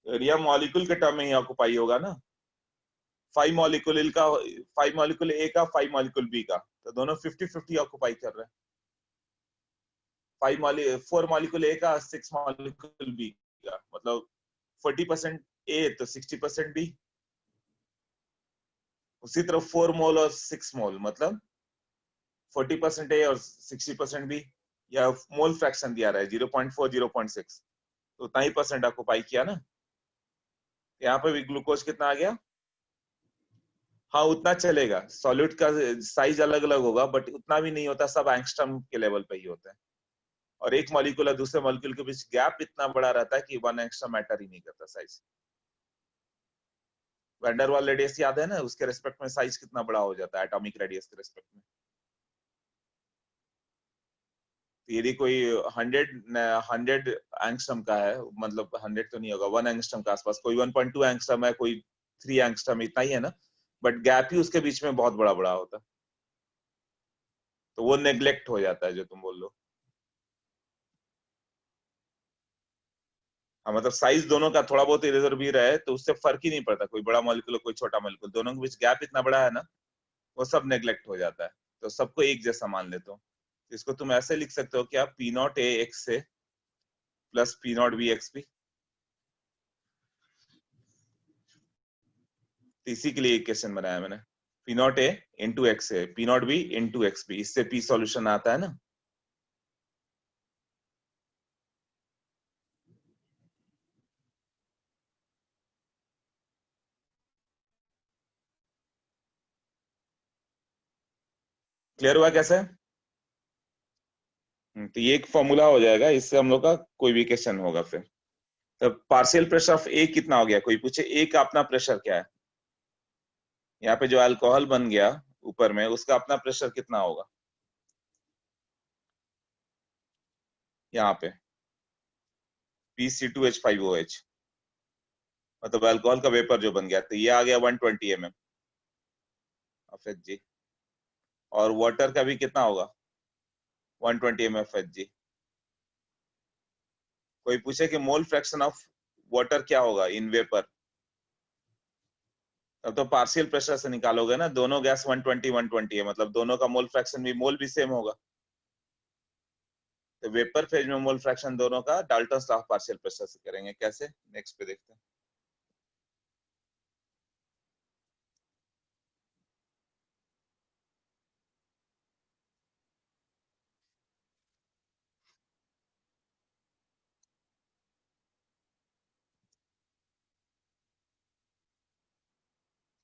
एरिया मॉलिक्यूल के टर्म में ही ऑक्युपाई होगा ना, 5 मॉलिक्यूल का 5 मॉलिक्यूल ए का 5 मॉलिक्यूल बी का, तो दोनों 50-50 ऑक्युपाई कर रहे हैं। 4 मॉलिक्यूल ए का 6 मॉलिक्यूल बी का, मतलब 40% ए तो 60% बी। उसी तरह 4 मोल और 6 मोल मतलब 40% ए और 60% बी, या मोल फ्रैक्शन दिया रहा है 0.4 0.6, तो उतना ही परसेंट ऑक्युपाई किया ना। यहाँ पे भी ग्लूकोज कितना आ गया, हाँ उतना चलेगा, सॉलिड का साइज अलग अलग होगा बट उतना भी नहीं होता, सब एंगस्ट्रॉम के लेवल पे ही होता है, और एक मॉलिक्यूल और दूसरे मॉलिक्यूल के बीच गैप इतना बड़ा रहता है कि 1 एंगस्ट्रॉम मैटर ही नहीं करता साइज। वैंडरवाल रेडियस याद है ना, उसके रेस्पेक्ट में साइज कितना बड़ा हो जाता है एटॉमिक रेडियस के रेस्पेक्ट में। तो यदि कोई 100 एंगस्ट्रॉम का है, मतलब 100 तो नहीं होगा, 1 एंगस्ट्रॉम के आसपास, कोई 1.2 एंगस्ट्रॉम है, कोई 3 एंगस्ट्रॉम, इतना ही है ना, बट गैप ही उसके बीच में बहुत बड़ा बड़ा होता है, तो वो नेग्लेक्ट हो जाता है जो तुम बोल लो। हाँ, मतलब साइज दोनों का थोड़ा बहुत इरेजर भी रहे तो उससे फर्क ही नहीं पड़ता, कोई बड़ा मॉलिक्यूल कोई छोटा मॉलिक्यूल, दोनों के बीच गैप इतना बड़ा है ना, वो सब नेग्लेक्ट हो जाता है, तो सबको एक जैसा मान लेते हो। इसको तुम ऐसे लिख सकते हो क्या, पी नॉट ए एक्स से plus P not B X B, इसी के लिए इक्वेशन बनाया मैंने, P not A into X A P not B into X B, इससे पी सॉल्यूशन आता है ना। क्लियर हुआ कैसे? तो ये एक फॉर्मूला हो जाएगा, इससे हम लोग का कोई भी क्वेश्चन होगा फिर। तो पार्शियल प्रेशर ऑफ ए कितना हो गया, कोई पूछे ए का अपना प्रेशर क्या है, यहाँ पे जो अल्कोहल बन गया ऊपर में उसका अपना प्रेशर कितना होगा, यहाँ पे PCH2H5OH, मतलब अल्कोहल का वेपर जो बन गया, तो ये आ गया 120 mm ऑफ Hg, और वाटर का भी कितना होगा 120 mm ऑफ Hg। कोई पूछे कि मोल फ्रैक्शन ऑफ वाटर क्या होगा इन वेपर, तब तो पार्शियल प्रेशर से निकालोगे ना, दोनों गैस 120 है, मतलब दोनों का मोल फ्रैक्शन भी मोल भी सेम होगा, तो वेपर फेज में मोल फ्रैक्शन दोनों का Dalton law of partial pressure से करेंगे, कैसे नेक्स्ट पे देखते हैं।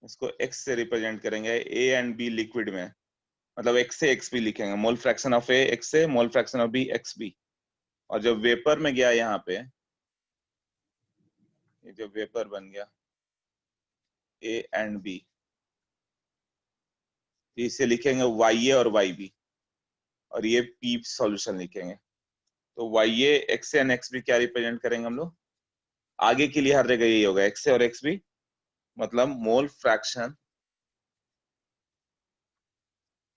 इसको x से रिप्रेजेंट करेंगे, a एंड b लिक्विड में, मतलब x से x भी लिखेंगे, मोल फ्रैक्शन ऑफ a x से, मोल fraction of b x b, और जब वेपर में गया यहाँ पे, ये जो वेपर बन गया a एंड b, इसे लिखेंगे YA और YB, और ये P सॉल्यूशन लिखेंगे, तो YA x and x b क्या रिप्रेजेंट करेंगे हम लोग, आगे के लिए हर जगह यही होगा x और x b, मतलब मोल fraction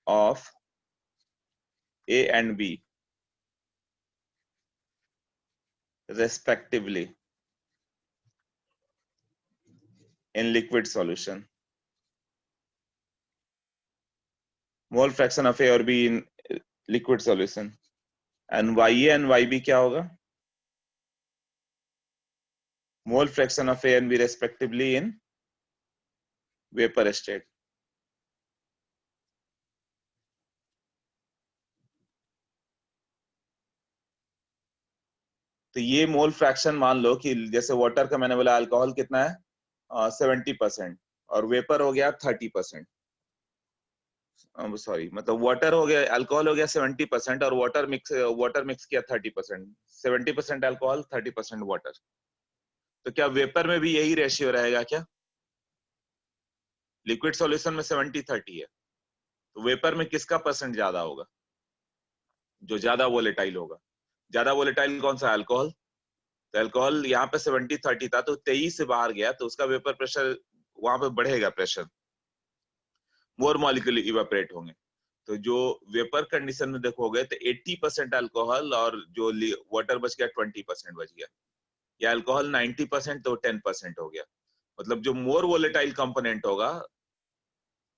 of a and b respectively in liquid solution, mole fraction of A or B in liquid solution। And YA and YB क्या होगा? मोल fraction of A and B respectively in vapor state. तो ये mole fraction मान लो कि जैसे water का मैंने बोला अल्कोहल कितना है 70% और वेपर हो गया 30%। सॉरी, मतलब वाटर हो गया, अल्कोहल हो गया 70% और वाटर मिक्स किया 30%। 70% अल्कोहल 30% वाटर। तो क्या वेपर में भी यही रेशियो रहेगा क्या? लिक्विड सॉल्यूशन में 70-30 है, तो वेपर में किसका परसेंट ज्यादा होगा? जो ज्यादा वोलेटाइल होगा। ज्यादा वोलेटाइल कौन सा? अल्कोहल। तो अल्कोहल यहाँ पे 70-30 था, तो 23 से बाहर गया, तो उसका वेपर प्रेशर वहां पे बढ़ेगा, प्रेशर मोर मॉलिक्यूल इवेपोरेट होंगे। तो जो वेपर कंडीशन में देखोगे तो 80% अल्कोहल और जो वाटर बच गया 20% बच गया, या अल्कोहल 90% तो 10% हो गया। मतलब जो मोर वोलेटाइल कंपोनेंट होगा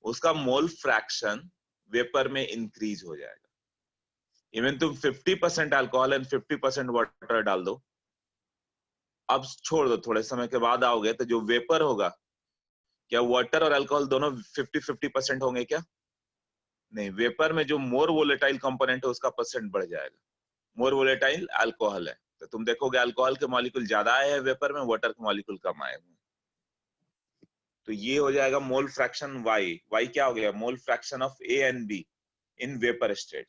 उसका मोल फ्रैक्शन वेपर में इंक्रीज हो जाएगा। इवन तुम 50% अल्कोहल एंड 50% वाटर डाल दो, अब छोड़ दो, थोड़े समय के बाद आओगे तो जो वेपर होगा, क्या वाटर और अल्कोहल दोनों 50-50% होंगे क्या? नहीं, वेपर में जो मोर वोलेटाइल कंपोनेंट है उसका परसेंट बढ़ जाएगा। मोर वोलेटाइल अल्कोहल है, तो तुम देखोगे अल्कोहल के मॉलिक्यूल ज्यादा आए हैं वेपर में, वाटर के मॉलिक्यूल कम आए हैं। तो ये हो जाएगा मोल फ्रैक्शन y क्या हो गया? Mole fraction of A and B in vapour state.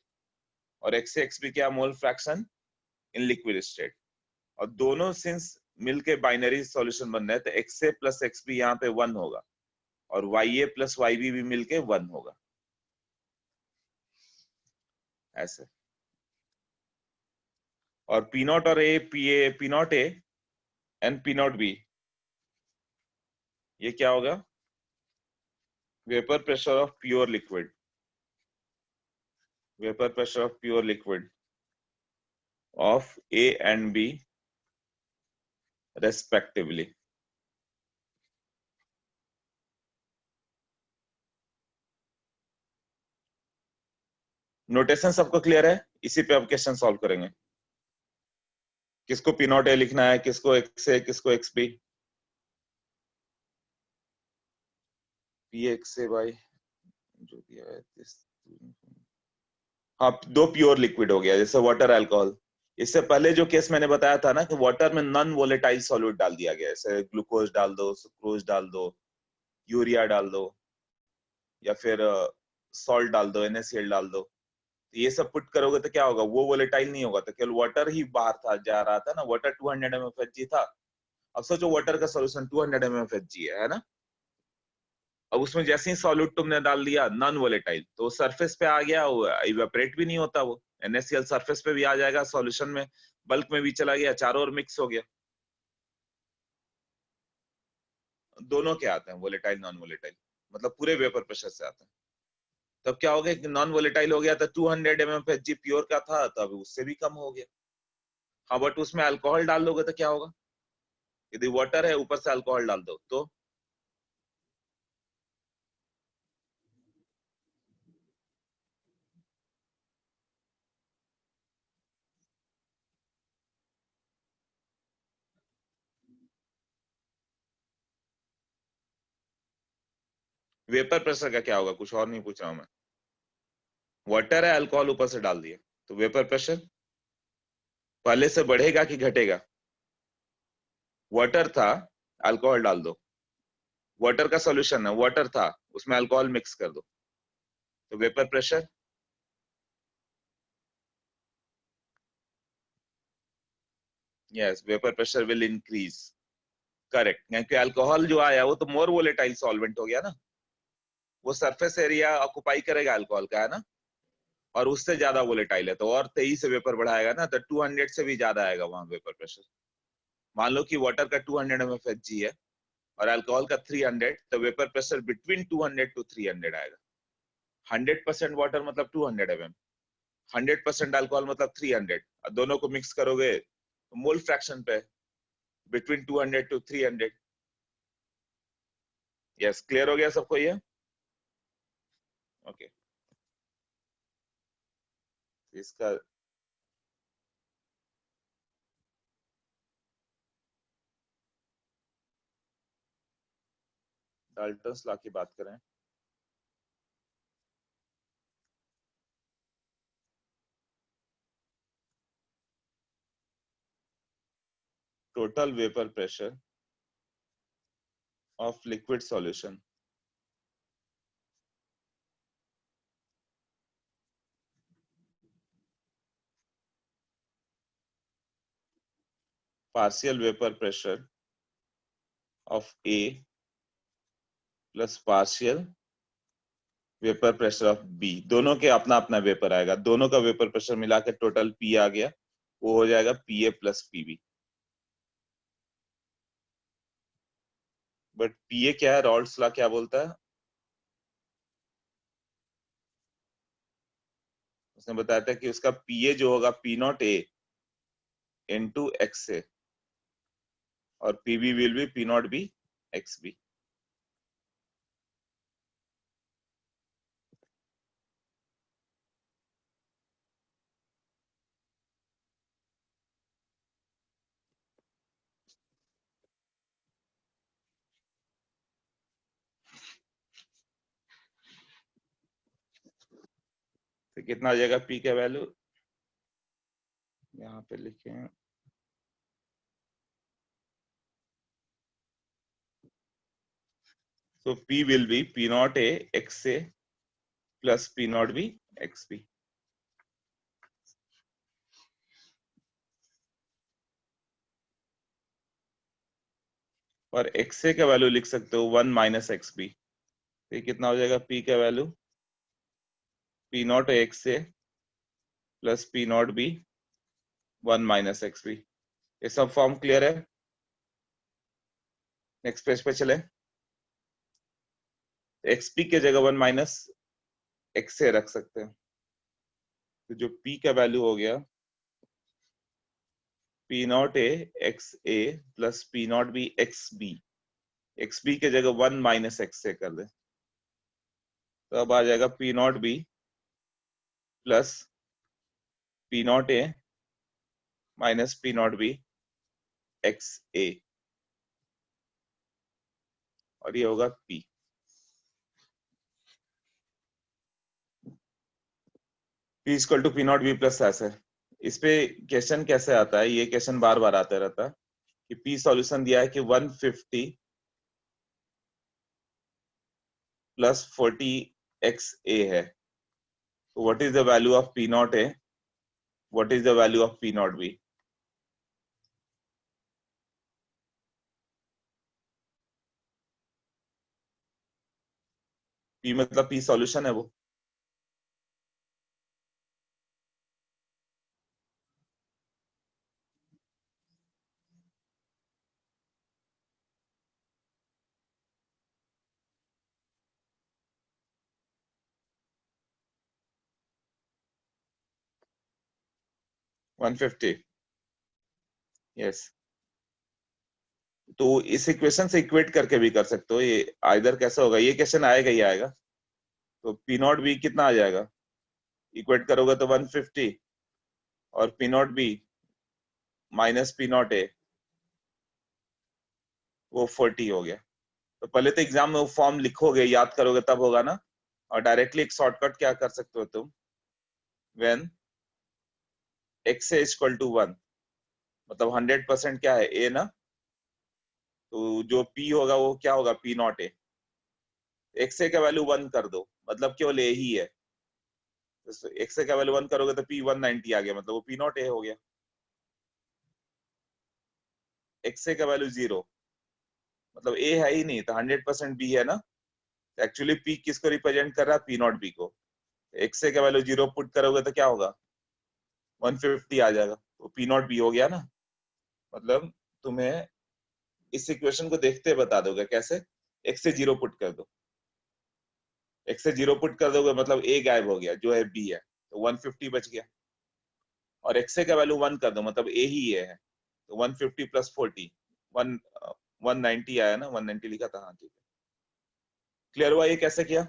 और XA-XB क्या? मोल फ्रैक्शन इन लिक्विड स्टेट। और दोनों सिंस मिलके बाइनरी सॉल्यूशन बन रहे हैं, तो XA प्लस XB यहाँ पे 1 होगा और YA प्लस YB भी मिलके 1 होगा, ऐसे। और P नॉट और P not A and P not B, ये क्या होगा? Vapour pressure of pure liquid, vapour pressure of pure liquid of A and B respectively. Notation सबको क्लियर है? इसी पे अब क्वेश्चन सॉल्व करेंगे। किसको P नॉट A लिखना है, किसको XA, किसको XB? PXA बाई जो दिया है हाँ, दो प्योर लिक्विड हो गया, जैसे वाटर अल्कोहल। इससे पहले जो केस मैंने बताया था ना कि वाटर में नॉन वोलेटाइल सॉल्यूट डाल दिया गया, जैसे ग्लूकोज डाल दो, सुक्रोज डाल दो, यूरिया डाल दो, या फिर सॉल्ट डाल दो, NaCl डाल दो। तो ये सब पुट करोगे तो क्या होगा? वो वोलेटाइल नहीं होगा, तो केवल वाटर ही बाहर था, जा रहा था ना। वाटर 200 mFHg था। अब सोचो वाटर का सॉल्यूशन 200 mFHg है ना। अब उसमें जैसे ही सॉल्यूट तुमने डाल दिया नॉन वोलेटाइल, तो सरफेस पे आ गया, इवेपोरेट भी नहीं होता वो। NaCl सरफेस पे भी आ जाएगा, सॉल्यूशन में बल्क में भी चला गया, चारों ओर मिक्स हो गया। दोनों के आते हैं, वोलेटाइल नॉन वोलेटाइल, मतलब पूरे वेपर प्रेशर से आते हैं। तब क्या हो गया कि नॉन वोलेटाइल हो गया, तो 200 mFHg प्योर का था, तब उससे भी कम हो गया। हाँ, बट उसमें अल्कोहल डाल दोगे तो क्या होगा? यदि वाटर है ऊपर से अल्कोहल डाल दो तो वेपर प्रेशर का क्या होगा? कुछ और नहीं पूछ रहा हूं मैं। वाटर है, अल्कोहल ऊपर से डाल दिया, तो वेपर प्रेशर पहले से बढ़ेगा कि घटेगा? वाटर था, अल्कोहल डाल दो, वाटर का सॉल्यूशन है, वाटर था, उसमें अल्कोहल मिक्स कर दो, तो vapour pressure yes, vapour pressure will increase. Correct, क्योंकि अल्कोहल जो आया वो तो मोर वोलेटाइल सॉल्वेंट हो गया ना, वो सरफेस एरिया ऑक्युपाई करेगा अल्कोहल का, है ना। और उससे ज्यादा वोलेटाइल है, तो और 23 से वेपर बढ़ाएगा ना, तो 200 से भी ज्यादा आएगा वहां वेपर प्रेशर। मान लो कि वाटर का 200 mFHg है और अल्कोहल का 300, तो वेपर प्रेशर बिटवीन 200 to 300 आएगा। 100% वाटर मतलब 200 mm, 100% अल्कोहल मतलब 300, और दोनों को मिक्स करोगे तो मोल फ्रैक्शन पे बिटवीन 200 to 300। यस, क्लियर हो गया सबको ये? ओके, इसका डाल्टन्स लॉ की बात करें, total vapour pressure of liquid solution partial vapour pressure of A plus partial vapour pressure of B, दोनों के अपना अपना वेपर आएगा, दोनों का वेपर प्रेशर मिला के टोटल पी आ गया, वो हो जाएगा P A plus PB. But PA क्या है, रॉल्ड्स लॉ क्या बोलता है, उसने बताया था कि उसका पीए जो होगा P not A into X A और PB will be P not B X B. तो कितना आ जाएगा पी का वैल्यू, यहाँ पे लिखे हैं, so P will be P naught A x A plus P naught B x B। और x A का वैल्यू लिख सकते हो 1 माइनस एक्स बी, तो ये कितना हो जाएगा P का value P not X A plus P not B 1 minus X B. ये सब फॉर्म क्लियर है? नेक्स्ट पेज पे चले, एक्स पी के जगह 1 माइनस एक्स ए रख सकते हैं, तो जो P का वैल्यू हो गया P not A X A plus P not B X B, X B के जगह 1 माइनस एक्स ए कर दे, तो अब आ जाएगा P not B plus P not A minus P not B X A, और ये होगा P। P equal to P not B plus ऐसे। इस पे क्वेश्चन कैसे आता है, ये क्वेश्चन बार बार आता रहता है कि P सॉल्यूशन दिया है कि 150 प्लस 40 एक्स ए है, तो what is the value of P not a, what is the value of P naught B. P मतलब P सॉल्यूशन है वो, वन फिफ्टी। यस, तो इस इक्वेशन से इक्वेट करके भी कर सकते हो, ये आइदर कैसा होगा, ये क्वेश्चन आएगा ही आएगा, तो P नॉट बी कितना आ जाएगा, इक्वेट करोगे तो 150 और P naught B minus P not a वो 40 हो गया। तो पहले तो एग्जाम में वो फॉर्म लिखोगे, याद करोगे, तब होगा ना। और डायरेक्टली एक शॉर्टकट क्या कर सकते हो तुम, when x is equal to 1, मतलब 100% क्या है a ना, तो जो p होगा वो क्या होगा p not a, x a का वैल्यू 1 कर दो, मतलब केवल a ही है, तो x a का वैल्यू 1 करोगे तो p 190 आ गया, मतलब वो p नॉट a हो गया। x a का वैल्यू 0, मतलब a है ही नहीं, तो 100% b है ना, एक्चुअली p किसको रिप्रेजेंट कर रहा है, p नॉट b को, x a का वैल्यू 0 पुट करोगे तो क्या होगा 150 आ जाएगा, तो p नॉट b हो गया ना। मतलब तुम्हें इस इक्वेशन को देखते बता दोगे कैसे, x से 0 पुट कर दो, x से 0 पुट कर दोगे मतलब a गायब हो गया, जो है b है, तो 150 बच गया, और x का वैल्यू 1 कर दो मतलब a ही a है, तो 150 प्लस 40 1 190 आया ना, 190 लिखा था, हाँ ठीक है। क्लियर हुआ ये कैसे किया,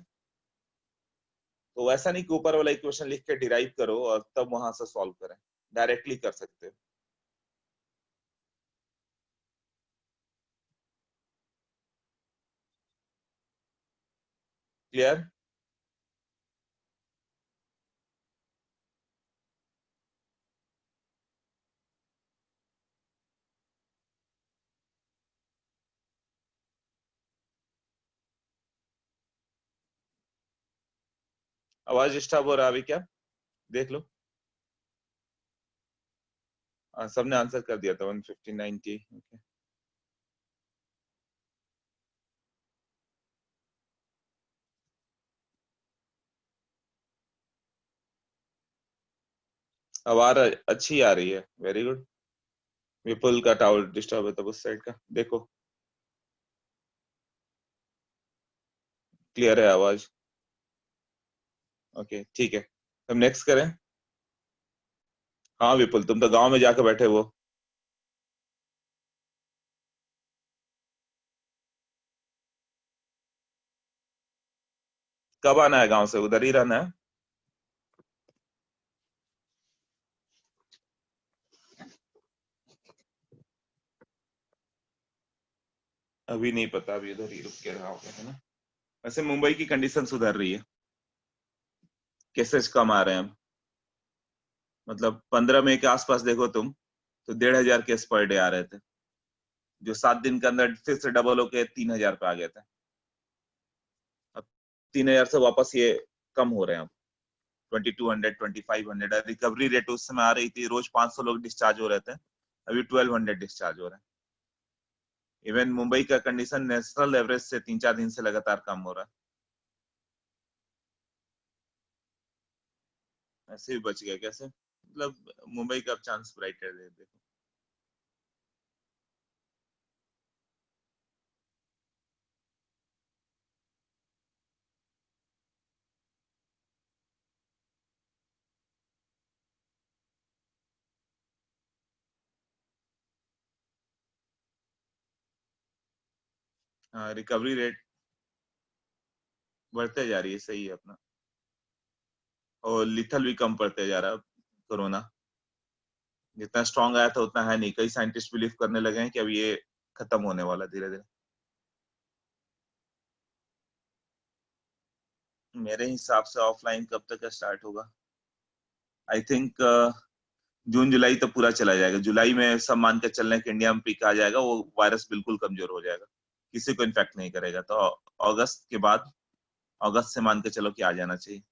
तो ऐसा नहीं कि ऊपर वाला इक्वेशन लिख के डिराइव करो और तब वहां से सॉल्व करें, डायरेक्टली कर सकते हो। क्लियर? आवाज डिस्टर्ब हो रहा है अभी क्या? देख लो। सबने आंसर कर दिया था 150-90। ओके, आवाज अच्छी आ रही है, वेरी गुड। विपुल का टावर डिस्टर्ब है तब उस साइड का देखो। क्लियर है आवाज? ओके ठीक है, हम नेक्स्ट करें। हाँ विपुल, तुम तो गांव में जाके बैठे हो। कब आना है गांव से? उधर ही रहना है? अभी नहीं पता, अभी उधर ही रुक के रहा होगा, है ना। वैसे मुंबई की कंडीशन सुधर रही है, केसेस कम आ रहे हैं। मतलब 15 मई के आसपास देखो तुम, तो 1,500 केस पर डे आ रहे थे, जो 7 दिन के अंदर फिर से डबल होके 3,000 पे आ गए थे। अब 3,000 से वापस ये कम हो रहे हैं अब। 2,200, 2,500 रिकवरी रेट उस समय आ रही थी, रोज 500 लोग डिस्चार्ज हो रहे थे, अभी 1,200 डिस्चार्ज हो रहे हैं। इवन मुंबई का कंडीशन नेशनल एवरेज से 3-4 दिन से लगातार कम हो रहा है। ऐसे भी बच गया कैसे? मतलब मुंबई का अब चांस ब्राइट है, देखो। हाँ, रिकवरी रेट बढ़ते जा रही है, सही है अपना। और लिथल भी कम पड़ते जा रहा है कोरोना। जितना स्ट्रांग आया था उतना है नहीं, कई साइंटिस्ट बिलीव करने लगे हैं कि अब ये खत्म होने वाला धीरे धीरे। मेरे हिसाब से ऑफलाइन कब तक स्टार्ट होगा? आई थिंक जून जुलाई तो पूरा चला जाएगा। जुलाई में सब मान के चल रहे हैं कि इंडिया में पीक आ जाएगा, वो वायरस बिल्कुल कमजोर हो जाएगा, किसी को इन्फेक्ट नहीं करेगा। तो अगस्त के बाद, अगस्त से मान के चलो कि आ जाना चाहिए।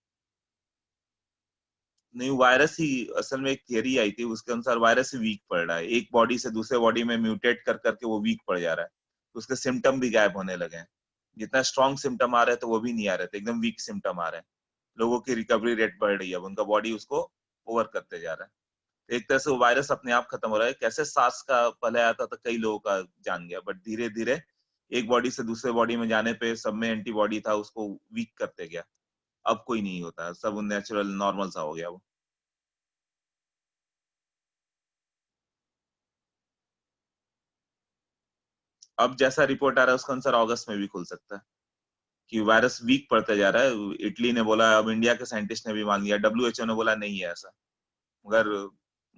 नहीं, वायरस ही असल में, एक थियरी आई थी उसके अनुसार वायरस ही वीक पड़ रहा है, एक बॉडी से दूसरे बॉडी में म्यूटेट कर करके वो वीक पड़ जा रहा है, तो उसके सिम्टम भी गायब होने लगे हैं। जितना स्ट्रॉन्ग सिम्टम आ रहे थे वो भी नहीं आ रहे थे, एकदम वीक सिम्टम आ रहे हैं। लोगों की रिकवरी रेट बढ़ रही है, अब उनका बॉडी उसको ओवर करते जा रहा है। तो एक तरह से वो वायरस अपने आप खत्म हो रहा है। कैसे सार्स का पहले आया था तो कई लोगों का जान गया, बट धीरे धीरे एक बॉडी से दूसरे बॉडी में जाने पे सब में एंटीबॉडी था, उसको वीक करते गया। अब कोई नहीं होता, सब नेचुरल नॉर्मल सा हो गया वो। अब जैसा रिपोर्ट आ रहा है उसके अनुसार अगस्त में भी खुल सकता है, कि वायरस वीक पड़ते जा रहा है। इटली ने बोला, अब इंडिया के साइंटिस्ट ने भी मान लिया, डब्ल्यूएचओ ने बोला नहीं है ऐसा, मगर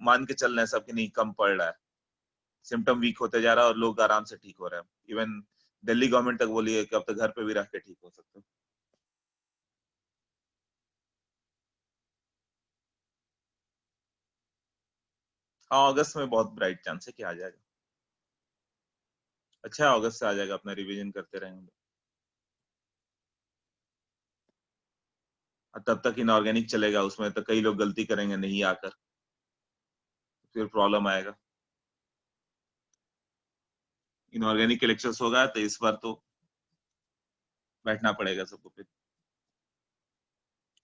मान के चल रहे हैं सब कि नहीं, कम पड़ रहा है, सिम्टम वीक होते जा रहा है और लोग आराम से ठीक हो रहे हैं। इवन दिल्ली गवर्नमेंट तक बोली है कि अब तो घर पे भी रह के ठीक हो सकते हो। हाँ, अगस्त में बहुत ब्राइट चांस है कि आ जाएगा। अच्छा है, अगस्त से आ जाएगा, अपना रिवीजन करते रहेंगे। और तब तक इनऑर्गेनिक चलेगा, उसमें तो कई लोग गलती करेंगे नहीं आकर, फिर प्रॉब्लम आएगा। इनऑर्गेनिक के लेक्चर्स होगा तो इस बार तो बैठना पड़ेगा सबको फिर।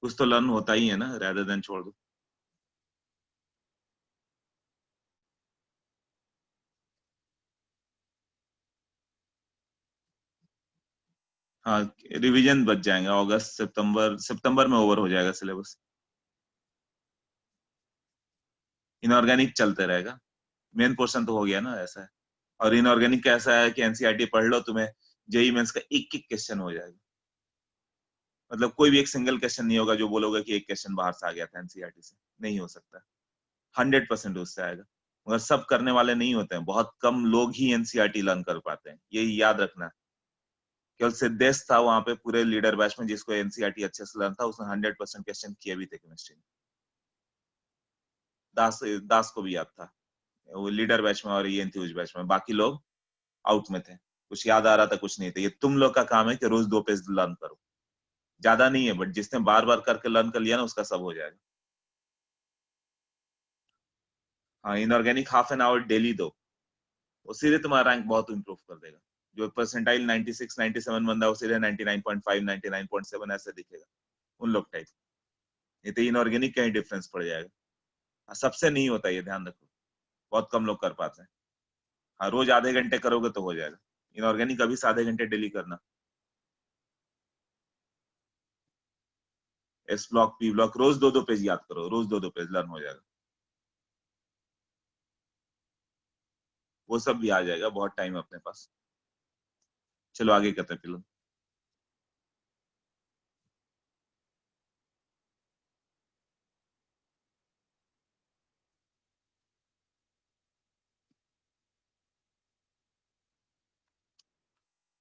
कुछ तो लर्न होता ही है ना, रेदर देन छोड़ दो। हाँ, रिवीजन बच जाएंगे, अगस्त सितंबर, सितंबर में ओवर हो जाएगा सिलेबस। इनऑर्गेनिक चलते रहेगा, मेन पोर्शन तो हो गया ना, ऐसा है। और इनऑर्गेनिक कैसा है कि एनसीईआरटी पढ़ लो, तुम्हें जेई मेंस का एक एक क्वेश्चन हो जाएगा। मतलब कोई भी एक सिंगल क्वेश्चन नहीं होगा जो बोलोगे कि एक क्वेश्चन बाहर से आ गया था एनसीईआरटी से, नहीं हो सकता। 100% उससे आएगा। मगर सब करने वाले नहीं होते हैं, बहुत कम लोग ही एनसीईआरटी लर्न कर पाते हैं, यही याद रखना। केवल सिद्धेश था वहां पे पूरे लीडर बैच में जिसको एनसीईआरटी अच्छे से लर्न था, उसने 100% क्वेश्चन किए भी थे केमिस्ट्री में। दास को भी याद था, वो लीडर बैच में और ये एंथ्यूज बैच में, बाकी लोग आउट में थे, कुछ याद आ रहा था कुछ नहीं था। ये तुम लोग का काम है कि रोज 2 पेज लर्न करो, ज्यादा नहीं है, बट जिसने बार बार करके लर्न कर लिया ना उसका सब हो जाएगा। हाँ, inorganic half an hour daily दो, वो सीधे तुम्हारा रैंक बहुत इंप्रूव कर देगा। जो परसेंटाइल 96 97 बंदा है वो सीधे 99.5 99.7 ऐसे दिखेगा, उन लोग टाइप। ये तो इनऑर्गेनिक का ही डिफरेंस पड़ जाएगा। हाँ, सबसे नहीं होता, ये ध्यान रखो, बहुत कम लोग कर पाते हैं। हाँ, रोज आधे घंटे करोगे तो हो जाएगा। इनऑर्गेनिक अभी से आधे घंटे डेली करना। एस ब्लॉक पी ब्लॉक रोज 2 2 पेज याद करो, रोज 2 2 पेज लर्न हो जाएगा। वो सब भी आ जाएगा, बहुत टाइम है अपने पास। चलो आगे करते हैं फिल्म।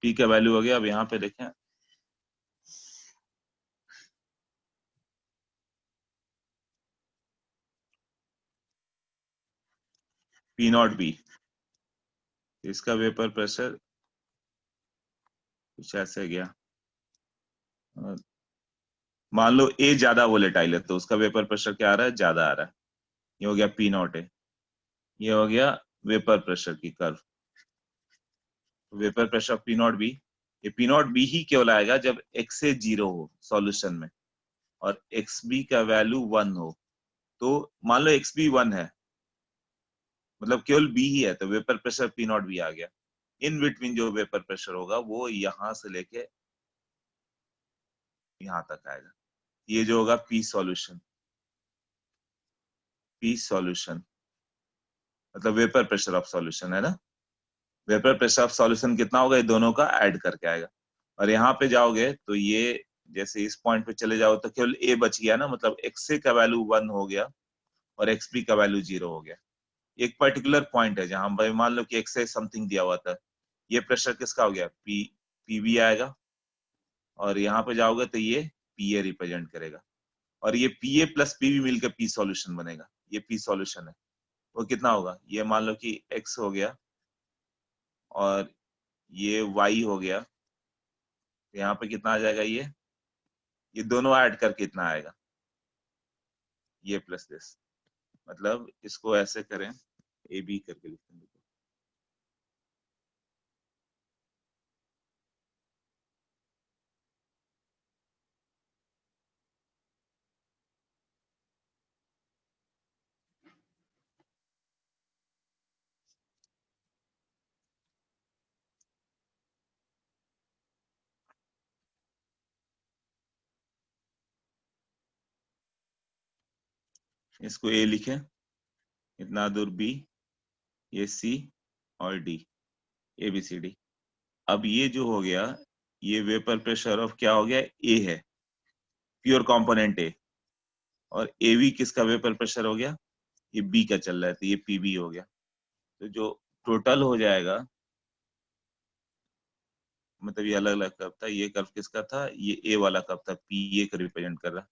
पी का वैल्यू हो गया। अब यहाँ पे देखें, पी नॉट बी, इसका वेपर प्रेशर कुछ ऐसे गया। मान लो ए ज्यादा वोलेटाइल है तो उसका वेपर प्रेशर क्या आ रहा है, ज्यादा आ रहा है। ये हो गया पी नॉट है, ये हो गया वेपर प्रेशर की curve. Vapour pressure P not be, ये पी नॉट बी ही केवल आएगा जब एक्स से 0 हो सॉल्यूशन में और एक्स बी का वैल्यू 1 हो। तो मान लो एक्स बी 1 है, मतलब केवल बी ही है, तो vapour pressure P not B आ गया। इन बिटवीन जो वेपर प्रेशर होगा वो यहां से लेके यहां तक आएगा। ये जो होगा पी सॉल्यूशन, पी सॉल्यूशन मतलब वेपर प्रेशर ऑफ सॉल्यूशन है ना। वेपर प्रेशर ऑफ सॉल्यूशन कितना होगा, ये दोनों का ऐड करके आएगा। और यहाँ पे जाओगे तो ये जैसे इस पॉइंट पे चले जाओ तो केवल ए बच गया ना, मतलब एक्स ए का वैल्यू 1 हो गया और एक्स बी का वैल्यू 0 हो गया। एक पर्टिकुलर पॉइंट है जहां भाई मान लो कि एक्स ए समथिंग दिया हुआ था, ये प्रेशर किसका हो गया, पी पी बी आएगा। और यहाँ पे जाओगे तो ये पी ए रिप्रेजेंट करेगा और ये P A plus P B मिलकर पी सॉल्यूशन बनेगा। ये पी सॉल्यूशन है, वो कितना होगा, ये मान लो कि एक्स हो गया और ये वाई हो गया, तो यहाँ पे कितना आ जाएगा, ये दोनों ऐड करके इतना आएगा, ये प्लस दिस। मतलब इसको ऐसे करें, ए बी करके लिखेंगे, इसको ए लिखें, इतना दूर बी, ये सी और D, A B C D. अब ये जो हो गया, ये वेपर प्रेशर ऑफ क्या हो गया, ए है, प्योर कंपोनेंट ए। और ए बी किसका वेपर प्रेशर हो गया, ये बी का चल रहा है, तो ये पी बी हो गया। तो जो टोटल हो जाएगा, मतलब ये अलग अलग कर्व था, ये कर्व किसका था, ये ए वाला कर्व था, पी ए को रिप्रेजेंट कर रहा है,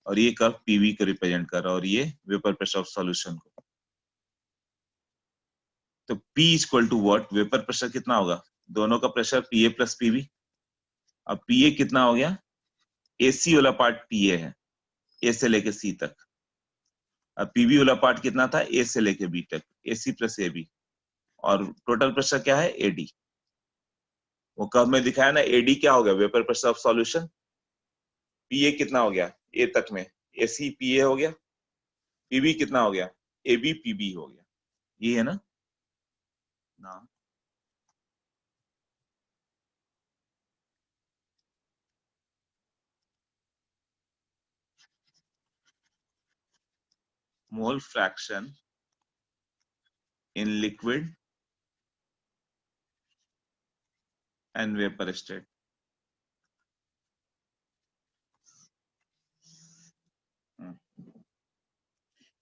और ये कर्व पीवी को रिप्रेजेंट कर रहा है, और ये वेपर प्रेशर ऑफ सॉल्यूशन को। तो P equal to what, vapour pressure कितना होगा, दोनों का pressure P A plus PV. अब पी ए कितना हो गया, एसी वाला पार्ट पी ए है, ए से लेके सी तक। अब पीवी वाला पार्ट कितना था, ए से लेके बी तक, एसी प्लस ए बी। और टोटल प्रेशर क्या है, एडी। वो कर्व में दिखाया ना, एडी क्या हो गया, vapour pressure of solution. P A कितना हो गया, ए तक में एसी पी ए हो गया, पीवी कितना हो गया, ए बी पी बी हो गया। ये है ना। Mole fraction in liquid and vapour state.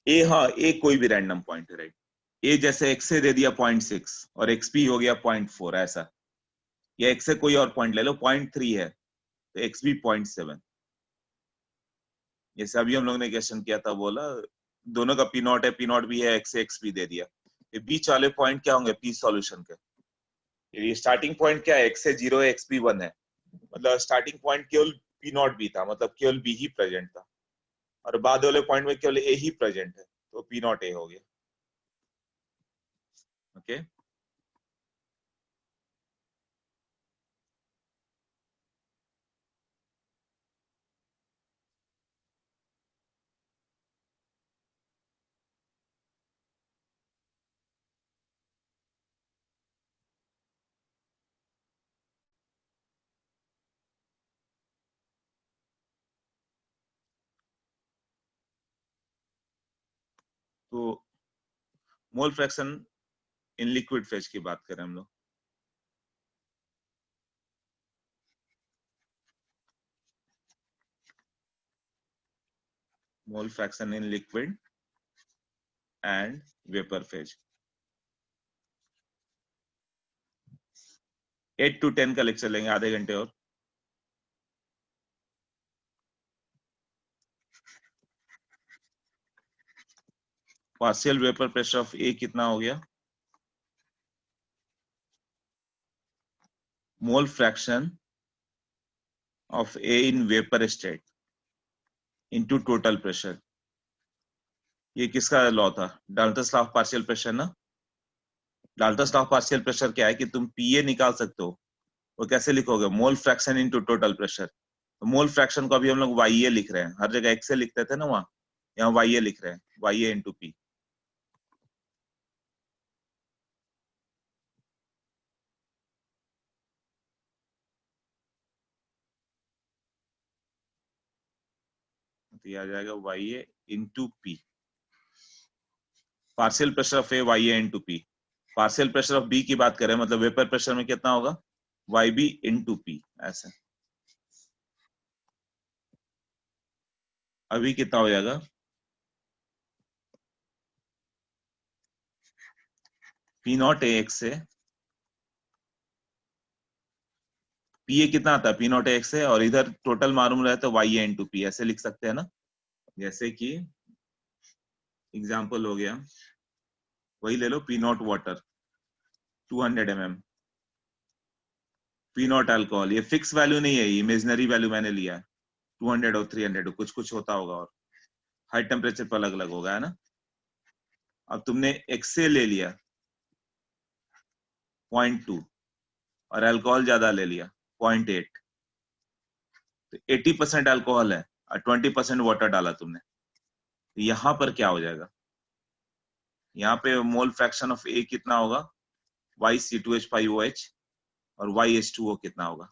A, हाँ ए कोई भी रैंडम पॉइंट है, राइट। ए जैसे एक्स से दे दिया 0.6 और एक्स पी हो गया 0.4, ऐसा या x से कोई और पॉइंट ले लो, 0.3 है तो x भी 0.7। जैसे अभी हम लोग ने क्वेश्चन किया था, बोला दोनों का पी नॉट है, पी नॉट भी है, x से x भी दे दिया। ये बीच वाले पॉइंट क्या होंगे पी सॉल्यूशन के? ये स्टार्टिंग पॉइंट क्या है, x से 0 है, x भी 1 है, मतलब स्टार्टिंग पॉइंट केवल पी नॉट भी था, मतलब केवल बी ही प्रेजेंट था, और बाद वाले पॉइंट में केवल ए ही प्रेजेंट है, तो पी नॉट ए हो गया। ओके, तो mole fraction in liquid phase की बात करें हम लोग। Mole fraction in liquid and vapour phase. 8 to 10 का लेक्चर लेंगे, आधे घंटे और। Partial vapour pressure of A कितना हो गया? Mole fraction of A in vapour state into total pressure. ये किसका लॉ था? Dalton's law of partial pressure ना। Dalton's law of partial pressure क्या है कि तुम पीए निकाल सकते हो, वो कैसे लिखोगे? Mole fraction into total pressure. तो मोल फ्रैक्शन को अभी हम लोग वाई ए लिख रहे हैं, हर जगह एक्स ए लिखते थे ना वहां, यहाँ वाई ए लिख रहे हैं, वाई ए इंटू पी। तो ये आ जाएगा Y A into P. Partial pressure of A Y A into P. Partial pressure of B की बात करें, मतलब वेपर प्रेशर में कितना होगा? वाई बी इंटू पी, ऐसे। अभी कितना हो जाएगा? पी नॉट ए एक्स से पी ए कितना आता है? पी नॉट ए एक्स से, और इधर टोटल मालूम रहे तो वाई ए इंटू पी, ऐसे लिख सकते हैं ना। जैसे कि एग्जाम्पल हो गया, वही ले लो, P naught water 200 mm, P naught alcohol. ये फिक्स वैल्यू नहीं है, इमेजिनरी वैल्यू मैंने लिया है। 200 और 300 कुछ कुछ होता होगा, और हाई टेम्परेचर पर अलग अलग होगा, है ना। अब तुमने एक्स से ले लिया 0.2, और अल्कोहल ज्यादा ले लिया 0.8, तो 80% अल्कोहल है और 20% वाटर डाला तुमने, तो यहाँ पर क्या हो जाएगा? यहाँ पे मोल फ्रैक्शन ऑफ ए कितना होगा? YC2H5OH, और YH2O कितना होगा?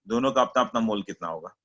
दोनों का अपना अपना मोल कितना होगा?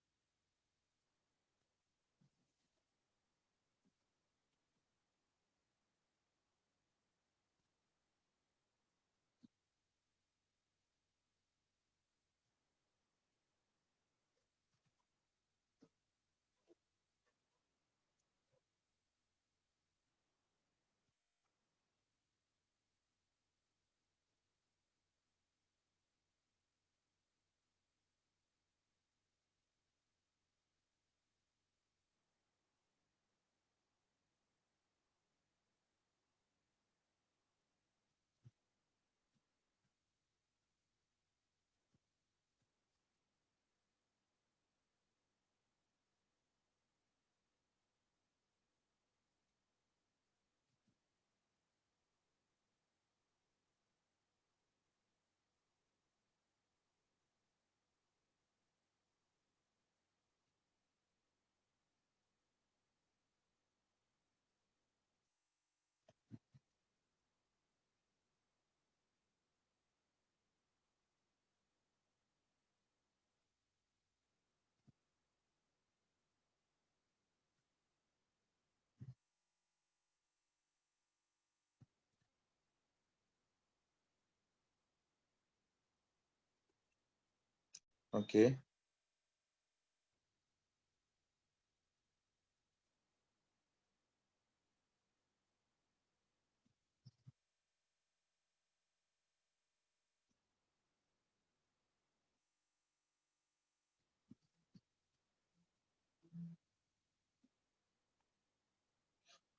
ओके,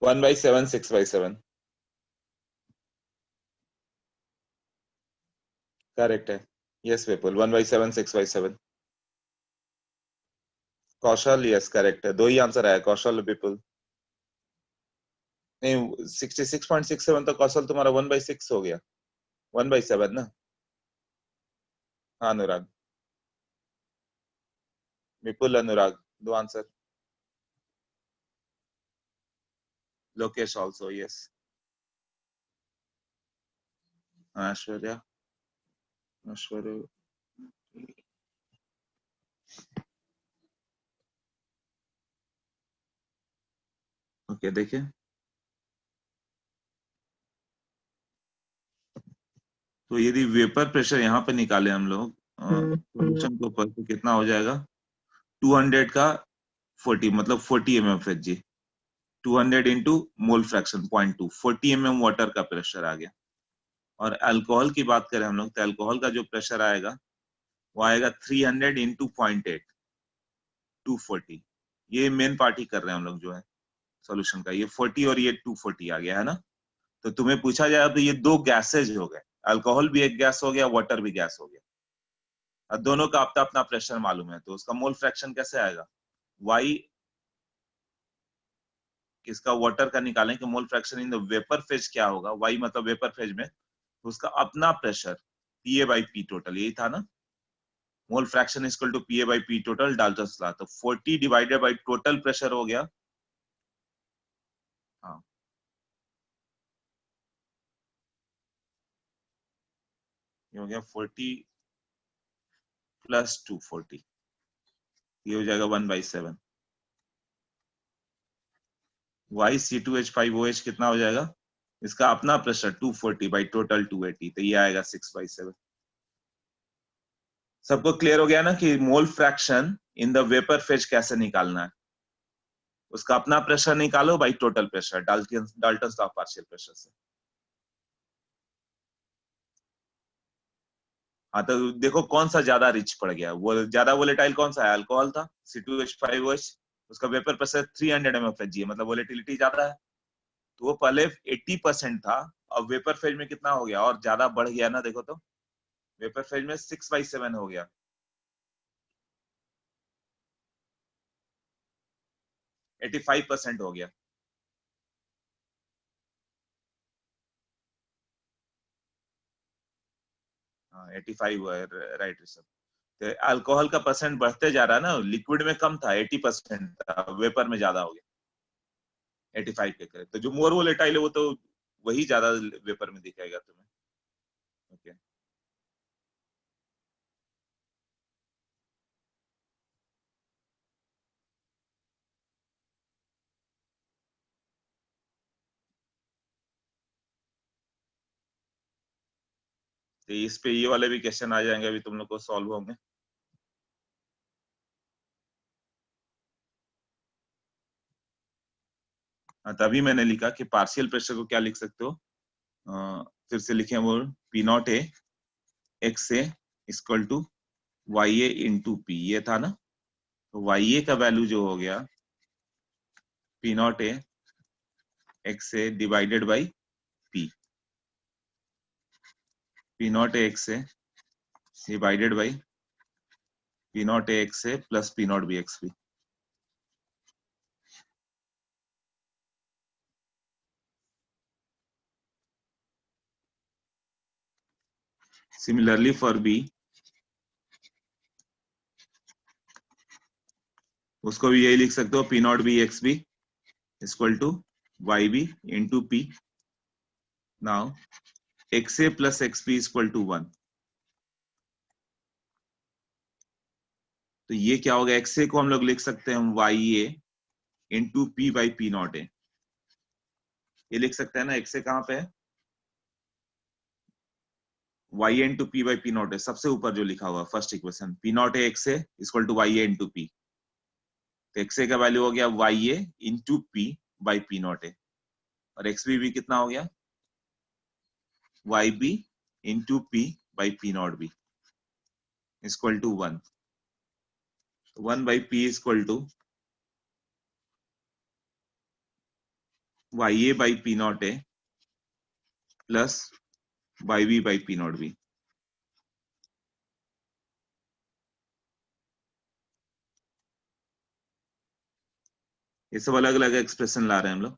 1/7 6/7 करेक्ट है। यस विपुल 1/7 6/7 कौशल यस करेक्ट है। दो ही आंसर आया कौशल विपुल। नहीं 66.67 तो कौशल तुम्हारा 1/6 हो गया 1/7 ना। हाँ अनुराग विपुल अनुराग दो answer. Lokesh also yes. Aishwarya Aishwarya okay देखिए तो यदि वेपर प्रेशर यहाँ पे निकाले हम लोग सॉल्यूशन के ऊपर तो कितना हो जाएगा 200 का 40 मतलब 40 mmHg 200 into mole fraction 0.2 40 mm water का प्रेशर आ गया। और अल्कोहल की बात करें हम लोग तो अल्कोहल का जो प्रेशर आएगा वो आएगा 300 इंटू 0.8 240। ये मेन पार्ट ही कर रहे हैं हम लोग जो है सॉल्यूशन का ये 40 और ये 240 आ गया है ना। तो तुम्हें पूछा जाए तो ये दो गैसेज हो गए अल्कोहल भी एक गैस हो गया वाटर भी गैस हो गया और दोनों का अपना अपना प्रेशर मालूम है तो उसका मोल फ्रैक्शन कैसे आएगा वाई किसका वाटर का निकालें कि मोल fraction in the vapour phase क्या होगा वाई मतलब वेपर फेज में तो उसका अपना pressure P A by P total यही था ना। Mole fraction is equal to P A by P total Dalton's law तो 40 डिवाइडेड बाई टोटल प्रेशर हो गया। हाँ ये हो गया 40 प्लस 240 ये हो जाएगा 1/7 वाई C2H5OH कितना हो जाएगा इसका अपना प्रेशर 240 बाई टोटल 280 तो ये आएगा 6/7। सबको क्लियर हो गया ना कि मोल fraction in the vapour phase कैसे निकालना है उसका अपना प्रेशर निकालो by total pressure Dalton's law of partial pressure से। हाँ तो देखो कौन सा ज्यादा रिच पड़ गया वो ज्यादा वोलेटाइल कौन सा है अल्कोहल था C2H5OH उसका वेपर प्रेशर 300 mmHg है मतलब वोलेटिलिटी ज्यादा है तो वो पहले 80% था अब वेपर फेज में कितना हो गया और ज्यादा बढ़ गया ना देखो तो वेपर फेज में 6/7 हो गया 85% हो गया। हाँ 85 हुआ है राइट ऋषभ। तो अल्कोहल का परसेंट बढ़ते जा रहा है ना लिक्विड में कम था 80% था वेपर में ज्यादा हो गया 85 के करीब तो जो मोर वोलेटाइल है वो तो वही ज्यादा वेपर में दिखाएगा तुम्हें। ओके तो इस पे ये वाले भी क्वेश्चन आ जाएंगे अभी तुम लोग को सॉल्व होंगे। हाँ, तभी मैंने लिखा कि पार्शियल प्रेशर को क्या लिख सकते हो फिर से लिखे वो P not A X A equal to Y A into P ये था ना। तो वाई ए का वैल्यू जो हो गया P not A X A divided by P P not A X A divided by P not A X A plus P not B X B. Similarly for B उसको भी यही लिख सकते हो P not B X B equal to Y B into P now X A plus X B equal to 1। तो ये क्या होगा एक्स ए को हम लोग लिख सकते हैं Y A into P by P not A ये लिख सकते हैं ना एक्स ए कहाँ पे है Y A into P by P not A सबसे ऊपर जो लिखा हुआ first equation P not A X A equal to Y A into P तो एक्स ए का वैल्यू हो गया Y A into P by P not A और एक्स बी भी कितना हो गया Y B into P by P not B equal to 1 1 by P equal to YA by P naught A plus YB by P naught B। ये सब अलग अलग expression ला रहे हैं हम लोग।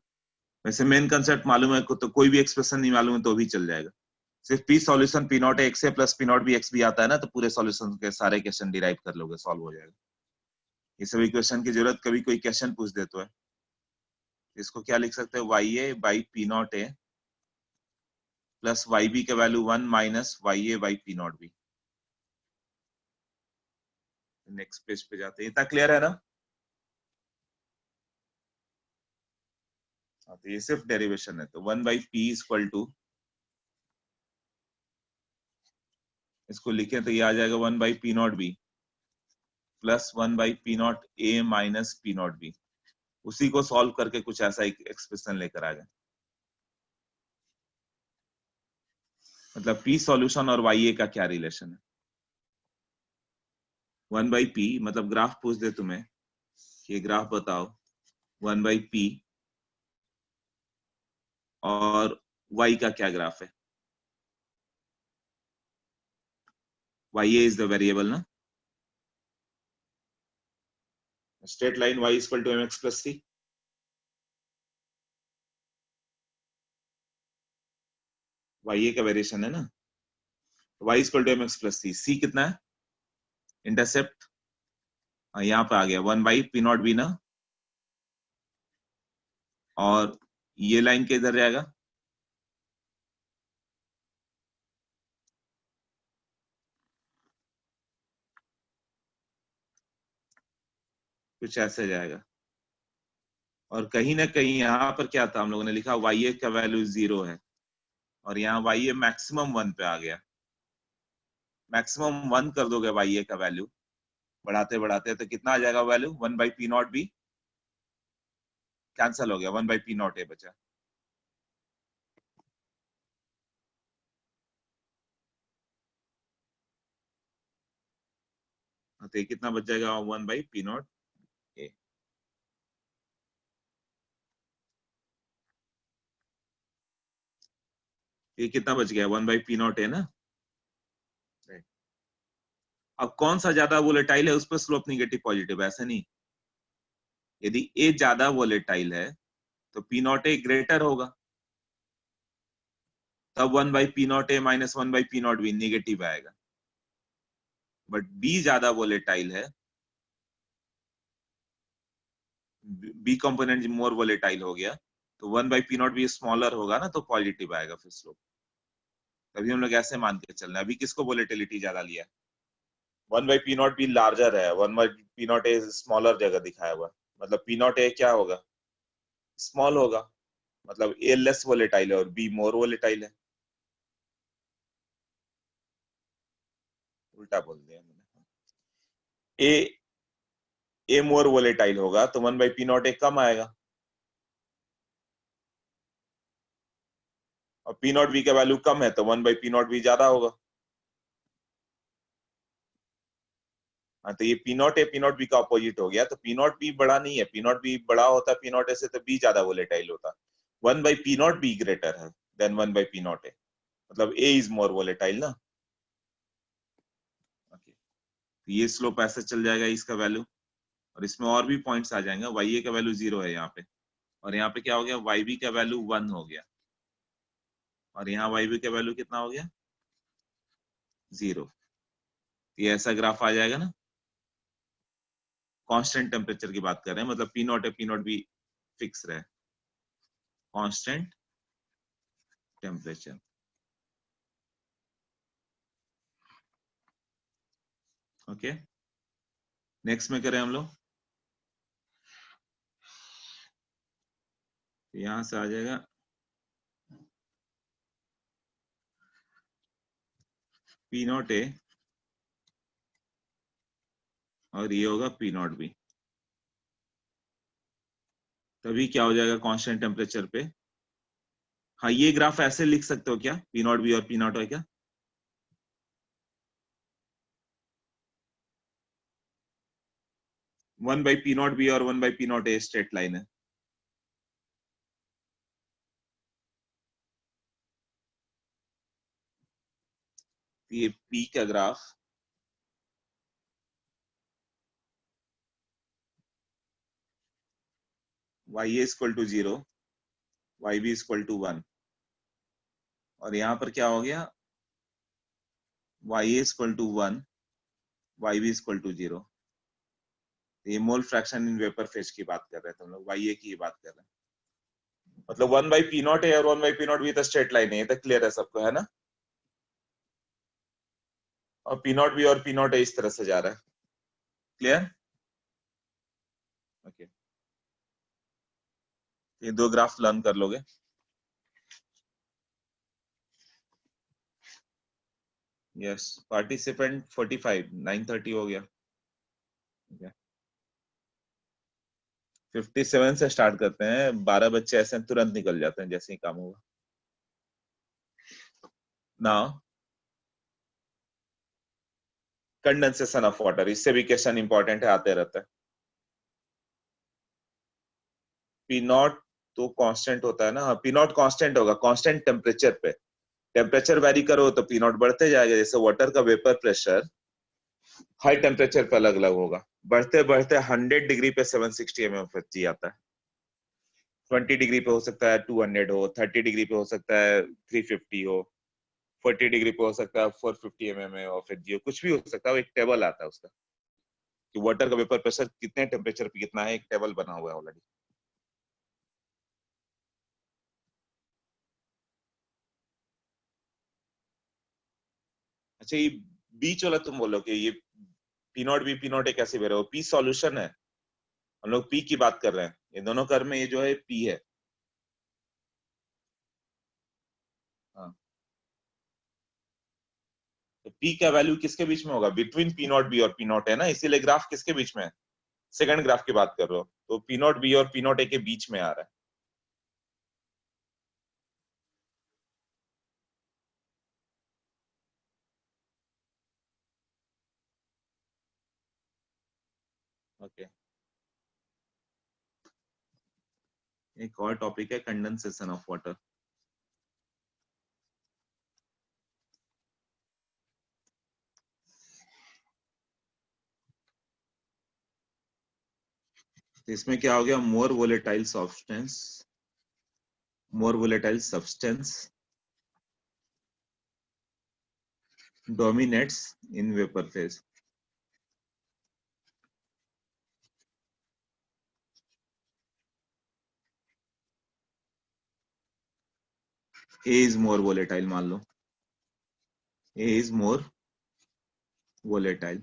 वैसे मेन कंसेप्ट मालूम है तो कोई भी एक्सप्रेशन नहीं मालूम है तो भी चल जाएगा। सिर्फ P solution P nought X A plus P not B x भी आता है ना, तो पूरे सॉल्यूशन के सारे क्वेश्चन डिराइव कर लोगे, सॉल्व हो जाएगा। ये सभी क्वेश्चन की जरूरत कभी कोई क्वेश्चन पूछ दे तो है। इसको क्या लिख सकते हैं, Y A by P not A plus Y B का value 1 minus Y A by P not B. Next page पे जाते हैं। इतना क्लियर है ना? हाँ, तो ये सिर्फ डेरिवेशन है। तो 1 बाई पी इक्वल टू, इसको लिखें तो ये आ जाएगा 1 by P not B plus 1 by P not A minus P not be. उसी को सॉल्व करके कुछ ऐसा एक एक्सप्रेशन लेकर आ गए। मतलब पी सॉल्यूशन और वाई ए का क्या रिलेशन है? 1 बाई पी मतलब ग्राफ पूछ दे तुम्हें, ये ग्राफ बताओ 1 बाई पी और y का क्या ग्राफ है? y is the variable ना, straight line y equal to mx plus C. y का वेरिएशन है ना, y equal to mx plus C. C कितना है? इंटरसेप्ट यहाँ पे आ गया 1 बाई पी नॉट बी ना, और ये लाइन के इधर जाएगा, कुछ ऐसे जाएगा। और कहीं ना कहीं यहाँ पर क्या था, हम लोगों ने लिखा y का वैल्यू 0 है, और यहाँ y मैक्सिमम 1 पे आ गया। मैक्सिमम 1 कर दोगे y का वैल्यू बढ़ाते बढ़ाते, तो कितना आ जाएगा value? 1 by P not be cancel हो गया, 1 बाई पी नॉट ए बचा। तो ये कितना बच जाएगा? 1 बाई पी नॉट ए। ये कितना बच गया? 1 बाई पी नॉट ए ना। अब कौन सा ज्यादा वोलेटाइल है उस पर स्लोप निगेटिव पॉजिटिव, ऐसा नहीं। यदि ए ज्यादा वोलेटाइल है तो पी नॉट ए ग्रेटर होगा, तब 1 by P not A minus 1 by P not be negative आएगा। बट बी ज्यादा वोलेटाइल है, बी कंपोनेंट मोर वोलेटाइल हो गया, तो 1 by P not be smaller होगा ना, तो पॉजिटिव आएगा फिर स्लोप। तभी हम लोग ऐसे मान के चल रहे हैं। अभी किसको वोलेटिलिटी ज्यादा लिया? 1 by P not be larger है, 1 by P not a smaller जगह दिखाया हुआ, मतलब पी नॉट ए क्या होगा? स्मॉल होगा, मतलब ए लेस वोलेटाइल है और बी मोर वोलेटाइल है। उल्टा बोल दिया मैंने। ए मोर वोलेटाइल होगा तो 1 बाई पी नॉट ए कम आएगा, और पी नॉट बी का वैल्यू कम है तो 1 बाई पी नॉट बी ज्यादा होगा। हाँ, तो ये पी नॉट बी का अपोजिट हो गया। तो पी नॉट बी बड़ा नहीं है, पी नॉट बी बड़ा होता पी नॉट ए से तो बी ज्यादा वोलेटाइल होता। 1 by P not B greater है than 1 by P not A, मतलब ए इज मोर वोलेटाइल ना। ओके, तो ये स्लोप ऐसे चल जाएगा इसका वैल्यू, और इसमें और भी पॉइंट्स आ जाएंगे। वाई ए का वैल्यू 0 है यहाँ पे, और यहाँ पे क्या हो गया? वाई बी का वैल्यू 1 हो गया, और यहाँ वाई बी का वैल्यू कितना हो गया? 0। ये ऐसा ग्राफ आ जाएगा ना। कांस्टेंट टेम्परेचर की बात कर रहे हैं, मतलब पी नॉट है पी नॉट भी फिक्स रहे, कांस्टेंट टेम्परेचर। ओके, नेक्स्ट में करें हम लोग, यहां से आ जाएगा पी नॉट ए और ये होगा पी नॉट बी। तभी क्या हो जाएगा कांस्टेंट टेम्परेचर पे? हाँ, ये ग्राफ ऐसे लिख सकते हो क्या, पी नॉट बी और पी नॉट है क्या? 1 बाई पी नॉट बी और 1 by P not A straight line है। ये पी का graph y a equal to 0, y b equal to 1, और यहाँ पर क्या हो गया, y a equal to 1, y b equal to 0। ये mole fraction in vapour phase की बात कर रहे हैं, तुम लोग y a की बात कर रहे हैं। मतलब 1 बाई पी नॉट है और 1 बाई पी नॉट भी तो स्ट्रेट लाइन है, ये तो क्लियर है सबको, है ना। और पी नॉट भी और पी नॉट इस तरह से जा रहा है, क्लियर। ओके, ये दो ग्राफ लर्न कर लोगे। यस, पार्टिसिपेंट 45, 9:30 हो गया। 57 से स्टार्ट करते हैं, 12 बच्चे ऐसे तुरंत निकल जाते हैं जैसे ही काम होगा। नाउ कंडेंसेशन ऑफ वाटर, इससे भी क्वेश्चन इंपॉर्टेंट है, आते रहता है। पी नॉट तो कांस्टेंट होता है ना, पी नॉट कांस्टेंट होगा कांस्टेंट टेम्परेचर पे। टेम्परेचर वेरी करो तो पी नॉट बढ़ते जाएगा, जैसे वाटर का वेपर प्रेशर हाई टेम्परेचर पे अलग अलग होगा, बढ़ते बढ़ते 100 डिग्री पे 760 mmFG आता है, 20 डिग्री पे हो सकता है 200 हो, 30 डिग्री पे हो सकता है 350 हो, 40 डिग्री पे हो सकता है 450 mmFG हो, कुछ भी हो सकता है। एक टेबल आता है उसका कि वाटर का वेपर प्रेशर कितने टेम्परेचर पे कितना है, एक टेबल बना हुआ है ऑलरेडी। अच्छा, ये बीच वाला तुम बोलो कि ये P not be P not a कैसे बेर हो, पी सॉल्यूशन है, हम लोग पी की बात कर रहे हैं, ये दोनों कर्व में ये जो है पी है। हाँ, तो पी का वैल्यू किसके बीच में होगा, बिटवीन पी नॉट बी और पी नॉट है ना, इसीलिए ग्राफ किसके बीच में है, सेकंड ग्राफ की बात कर रहे हो, तो पी नॉट बी और पी नॉट ए के बीच में आ रहा है। ओके, एक और टॉपिक है कंडेंसेशन ऑफ वाटर। इसमें क्या हो गया, more volatile substance dominates in vapor phase. A is more volatile, मान लो A is more volatile,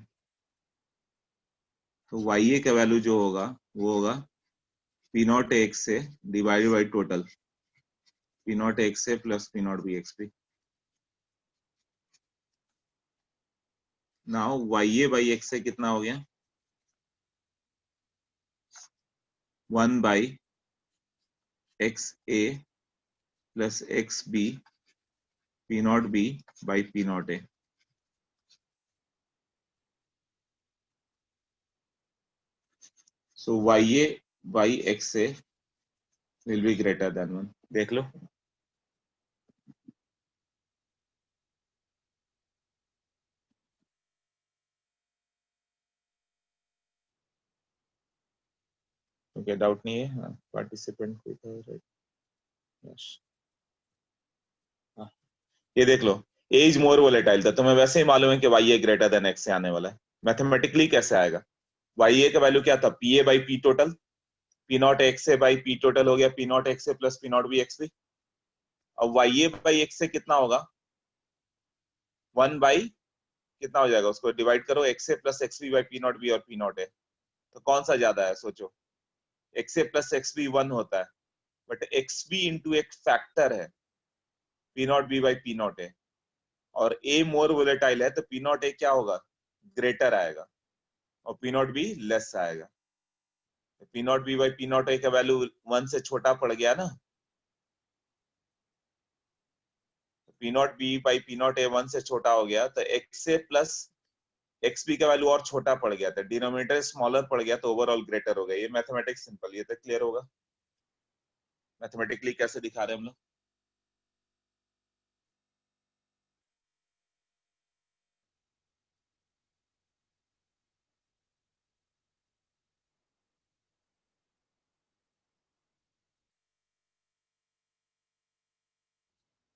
तो YA का वैल्यू जो होगा वो होगा P नॉट एक्स से divided by total P not X से plus P naught B X P. Now YA by X से कितना हो गया, 1 by X A plus X B P naught B by P not A. So YA by X से will be greater than 1, देख लो। Okay, doubt नहीं है, participant को right, yes. ये देख लो, ए इज मोर वोलेटाइल था, तुम्हें वैसे ही मालूम है कि वाई ए ग्रेटर देन एक्स से आने वाला है, मैथमेटिकली कैसे आएगा, वाई ए का वैल्यू क्या था, P A by P total, P nought X A by P total हो गया P nought X A plus P not B X B. अब वाई ए बाई एक्स से कितना होगा, 1 बाई कितना हो जाएगा, उसको डिवाइड करो, X A plus X B by P not B और पी नॉट ए, तो कौन सा ज्यादा है सोचो, X A plus X B 1 होता है, बट एक्स बी इंटू एक फैक्टर है P not B by P not A, और ए मोर वोलेटाइल है तो पी नॉट ए क्या होगा, ग्रेटर आएगा, और पी नॉट बी लेस आएगा। P not B by P not a का वैल्यू 1 से छोटा पड़ गया ना, P not B by P not a 1 से छोटा हो गया, तो X A plus X B का वैल्यू और छोटा पड़ गया था, डिनोमिनेटर स्मॉलर पड़ गया तो ओवरऑल ग्रेटर हो गया। ये मैथमेटिक्स सिंपल, ये तो क्लियर होगा मैथमेटिकली कैसे दिखा रहे हैं हम लोग।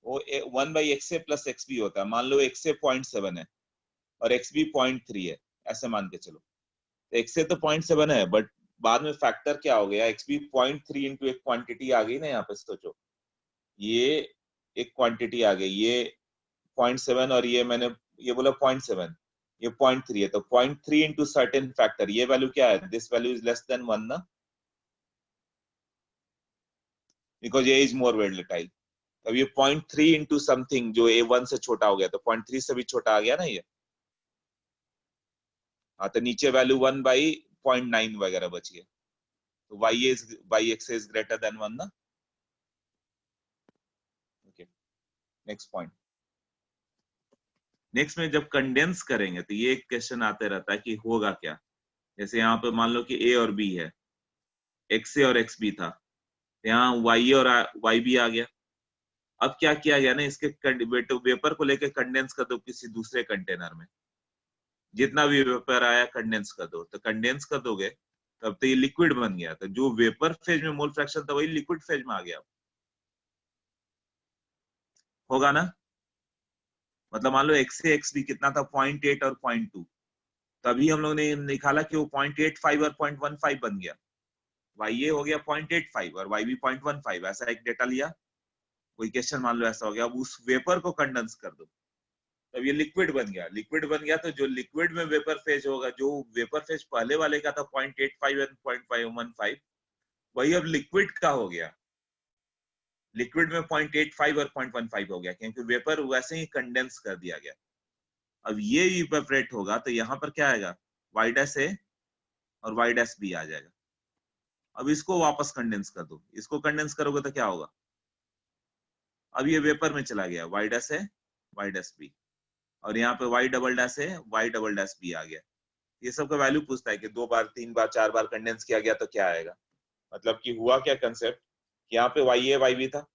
वो 1/xa प्लस एक्स बी होता है। मान लो एक्स ए 0.7 है और एक्स बी 0.3 है, ऐसे मान के चलो। तो एक्स ए तो 0.7 है, बट बाद में फैक्टर क्या हो गया, एक्स बी 0.3 इंटू एक क्वांटिटी आ गई ना यहाँ पे, सोचो ये एक क्वांटिटी आ गई, ये 0.7 और ये मैंने ये बोला 0.7, ये 0.3 है, तो 0.3 इंटू सर्टेन फैक्टर, ये वैल्यू क्या है, this value is less than 1 ना, बिकॉज ए इज मोर वेलेटाइल। अब ये 0.3 इंटू समथिंग जो A1 से छोटा हो गया, तो 0.3 से भी छोटा आ गया ना ये। हाँ, तो नीचे वैल्यू 1/0.9 वगैरह बच गया, तो y x is greater than 1 ना। Okay, next point. नेक्स्ट में जब कंडेंस करेंगे तो ये एक क्वेश्चन आते रहता है कि होगा क्या। जैसे यहाँ पे मान लो कि ए और बी है, एक्स ए और एक्स बी था, यहाँ वाई और वाई बी आ गया। अब क्या किया गया ना, इसके वेपर को लेके कंडेंस कर दो किसी दूसरे कंटेनर में, जितना भी वेपर आया कंडेंस कर दो। तो कंडेंस कर दोगे तब तो ये लिक्विड बन गया, तो जो वेपर फेज में मोल फ्रैक्शन था वही लिक्विड फेज में आ गया, होगा ना। मतलब मान लो एक्स ए एक्स बी कितना था, 0.8 और 0.2, तभी हम लोग ने निकाला कि वो 0.85 और 0.15 बन गया। वाई ए हो गया 0.85 और वाई बी 0.15, ऐसा एक डेटा लिया, कोई क्वेश्चन मान लो ऐसा हो गया। अब उस वेपर को कंडेंस कर दो, तब ये लिक्विड बन गया। लिक्विड बन गया तो जो लिक्विड में वेपर फेज होगा, जो वेपर फेज पहले वाले का था 0.85 और 0.15, वही अब लिक्विड का हो गया। लिक्विड में 0.85 और 0.15 हो गया, क्योंकि वेपर वैसे ही कंडेंस कर दिया गया। अब ये इवेपोरेट होगा तो यहाँ पर क्या आएगा, वाई डैश ए और वाई डैश बी आ जाएगा। अब इसको वापस कंडेंस कर दो, इसको कंडेंस करोगे तो क्या होगा, अब ये वेपर में चला गया, Y dash A Y dash B, और यहाँ पे Y double dash A Y double dash B आ गया। ये सब का वैल्यू पूछता है कि 2 बार 3 बार 4 बार कंडेंस किया गया तो क्या आएगा। मतलब कि हुआ क्या कंसेप्ट, यहाँ पे वाई ए वाई बी था,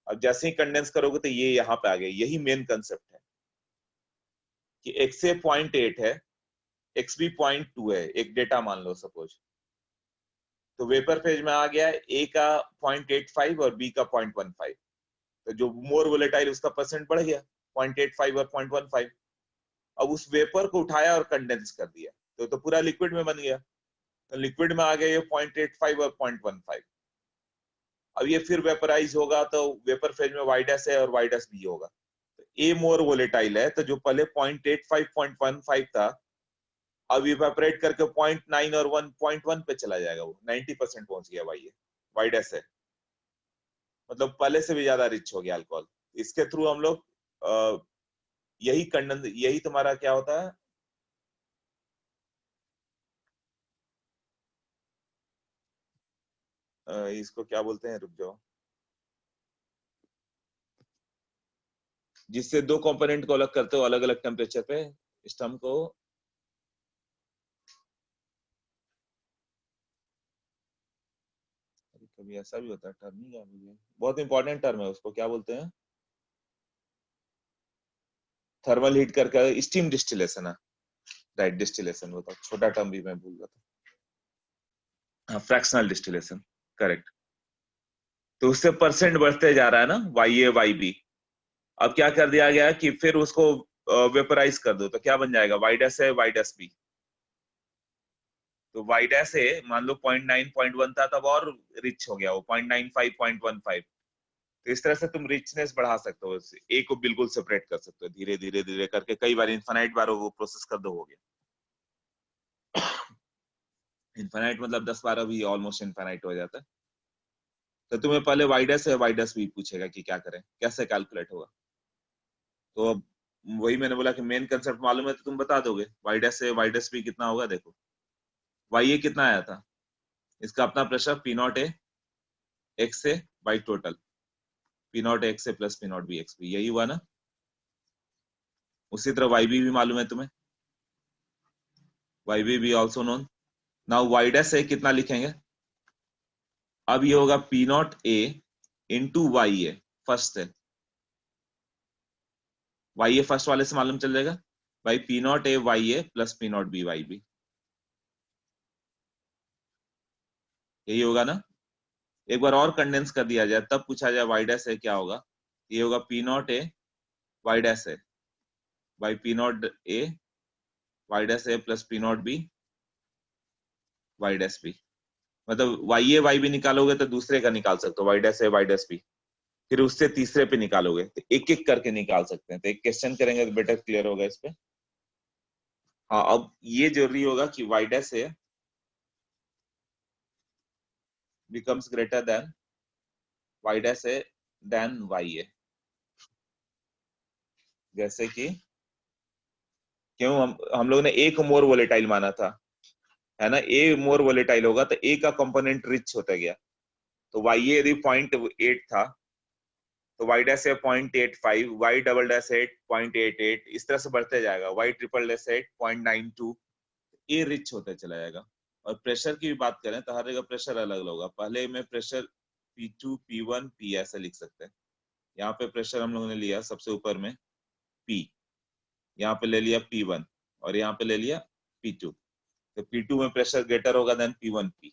अब जैसे ही कंडेंस करोगे तो ये यहाँ पे आ गया। यही मेन कंसेप्ट है कि एक्स ए 0.8 है, एक्स बी 0.2 है, एक डेटा मान लो सपोज, तो वेपर फेज में आ गया ए का 0.85 और बी का 0.15, तो जो मोर वोलेटाइल उसका परसेंट बढ़ गया 0.85 और 0.15। अब उस वेपर को उठाया और कंडेंस कर दिया, तो पूरा लिक्विड में बन गया। तो लिक्विड में आ गया ये 0.85 और 0.15। अब ये फिर वेपराइज होगा तो वेपर फेज में वाई डैश है और वाई डैश बी होगा। तो ए मोर वोलेटाइल है, तो जो पहले 0.85 0.15 था, अब इवेपोरेट करके 0.9 और 1.1 पे चला जाएगा, वो 90% पहुंच गया वाई डैश है, मतलब पहले से भी ज्यादा रिच हो गया अल्कोहल। इसके थ्रू हम लोग यही कंडेंस, यही तुम्हारा क्या होता है, इसको क्या बोलते हैं, रुक जाओ, जिससे दो कंपोनेंट को अलग करते हो अलग अलग टेम्परेचर पे, इस टर्म को कभी ऐसा भी होता है, टर्म ही क्या मुझे बहुत इंपॉर्टेंट टर्म है, उसको क्या बोलते हैं, थर्मल हीट करके स्टीम डिस्टिलेशन है, राइट, डिस्टिलेशन होता है, छोटा टर्म भी मैं भूल गया था, फ्रैक्शनल डिस्टिलेशन, करेक्ट। तो उससे परसेंट बढ़ते जा रहा है ना, वाई ए वाई बी। अब क्या कर दिया गया कि फिर उसको वेपराइज कर दो, तो क्या बन जाएगा, वाई डैश है वाई डैश बी। तो वाई डैश ए मान लो 0.9 0.1 था, तब और रिच हो गया वो 0.95 0.15। तो इस तरह से तुम रिचनेस बढ़ा सकते हो, ए को बिल्कुल सेपरेट कर सकते हो, धीरे धीरे धीरे करके कई बार, इनफाइनाइट बार वो प्रोसेस कर दो, हो गया। इनफाइनाइट मतलब 10 12 भी ऑलमोस्ट इनफाइनाइट हो जाता है। तो तुम्हें पहले वाई डैश है वाई डैश भी पूछेगा कि क्या करें, कैसे कैलकुलेट होगा। तो अब वही मैंने बोला कि मेन कंसेप्ट मालूम है तो तुम बता दोगे, वाई डैश से वाई डैश भी कितना होगा, देखो वाई ए कितना आया था, इसका अपना pressure P not A X A by total, P nought X A plus P not B X B, यही हुआ ना। उसी तरह वाई बी भी मालूम है तुम्हें, वाई बी भी also known. Now Y dash A कितना लिखेंगे, अब ये होगा P not A into Y A, first है, वाई ए फर्स्ट वाले से मालूम चल जाएगा, भाई P not A Y A plus P not B Y B, यही होगा ना। एक बार और कंडेंस कर दिया जाए, तब पूछा जाए वाई डैश ए क्या होगा, ये होगा P not A Y dash A by P not A Y dash A plus P not B Y dash B. मतलब वाई ए वाई भी निकालोगे तो दूसरे का निकाल सकते हो, Y dash A Y dash B, फिर उससे तीसरे पे निकालोगे तो एक एक करके निकाल सकते हैं। तो एक क्वेश्चन करेंगे तो बेटर क्लियर होगा इस पे। हाँ, अब ये जरूरी होगा कि Y dash A becomes greater than y dash a than y a। जैसे कि क्यों हम लोग ने ए को मोर वोलेटाइल माना था, है ना, ए मोर वोलेटाइल होगा तो ए का कंपोनेंट रिच होता गया। तो वाई ए यदि 0.8 था तो वाई डैश ए 0.85, वाई डबल डैश ए 0.88, इस तरह से बढ़ते जाएगा, वाई ट्रिपल डैश ए 0.92, ए रिच होता चला जाएगा। और प्रेशर की भी बात करें तो हर जगह प्रेशर अलग अलग होगा। पहले में प्रेशर P2 P1 P ऐसे लिख सकते हैं। यहाँ पे प्रेशर हम लोगों ने लिया सबसे ऊपर में P, यहाँ पे ले लिया P1 और यहाँ पे ले लिया P2। तो P2 में प्रेशर ग्रेटर होगा देन P1 P।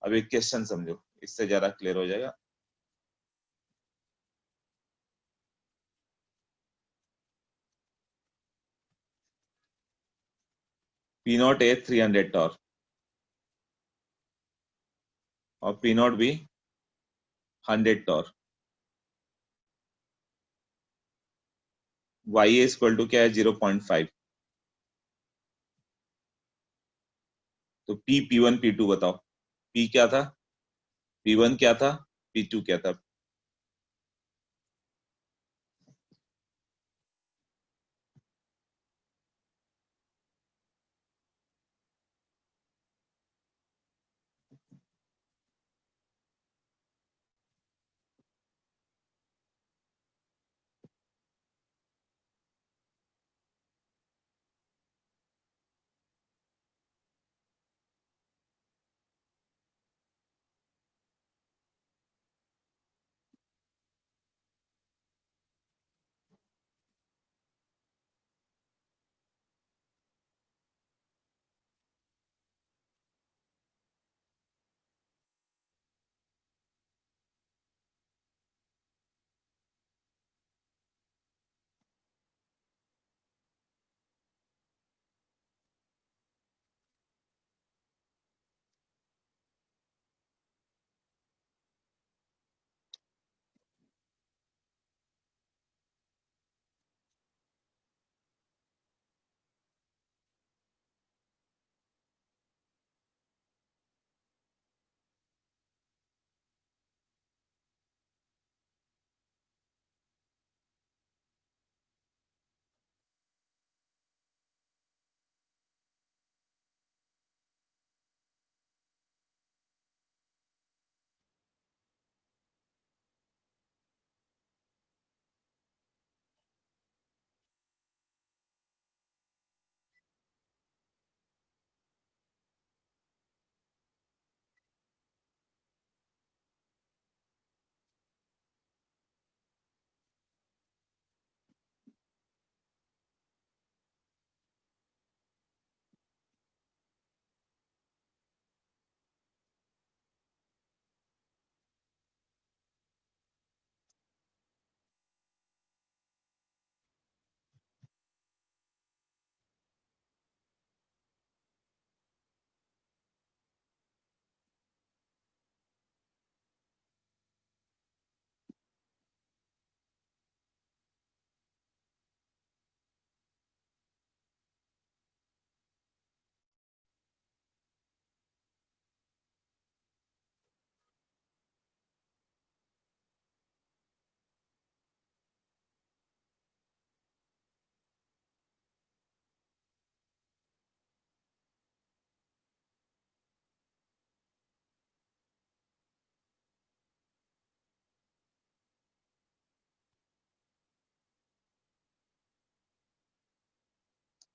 अब एक क्वेश्चन समझो, इससे ज्यादा क्लियर हो जाएगा। P नॉट ए 300 टॉर और P naught B 100 torr. y is equal to क्या है 0.5। तो P P1 P2 बताओ, P क्या था, P1 क्या था, P2 क्या था।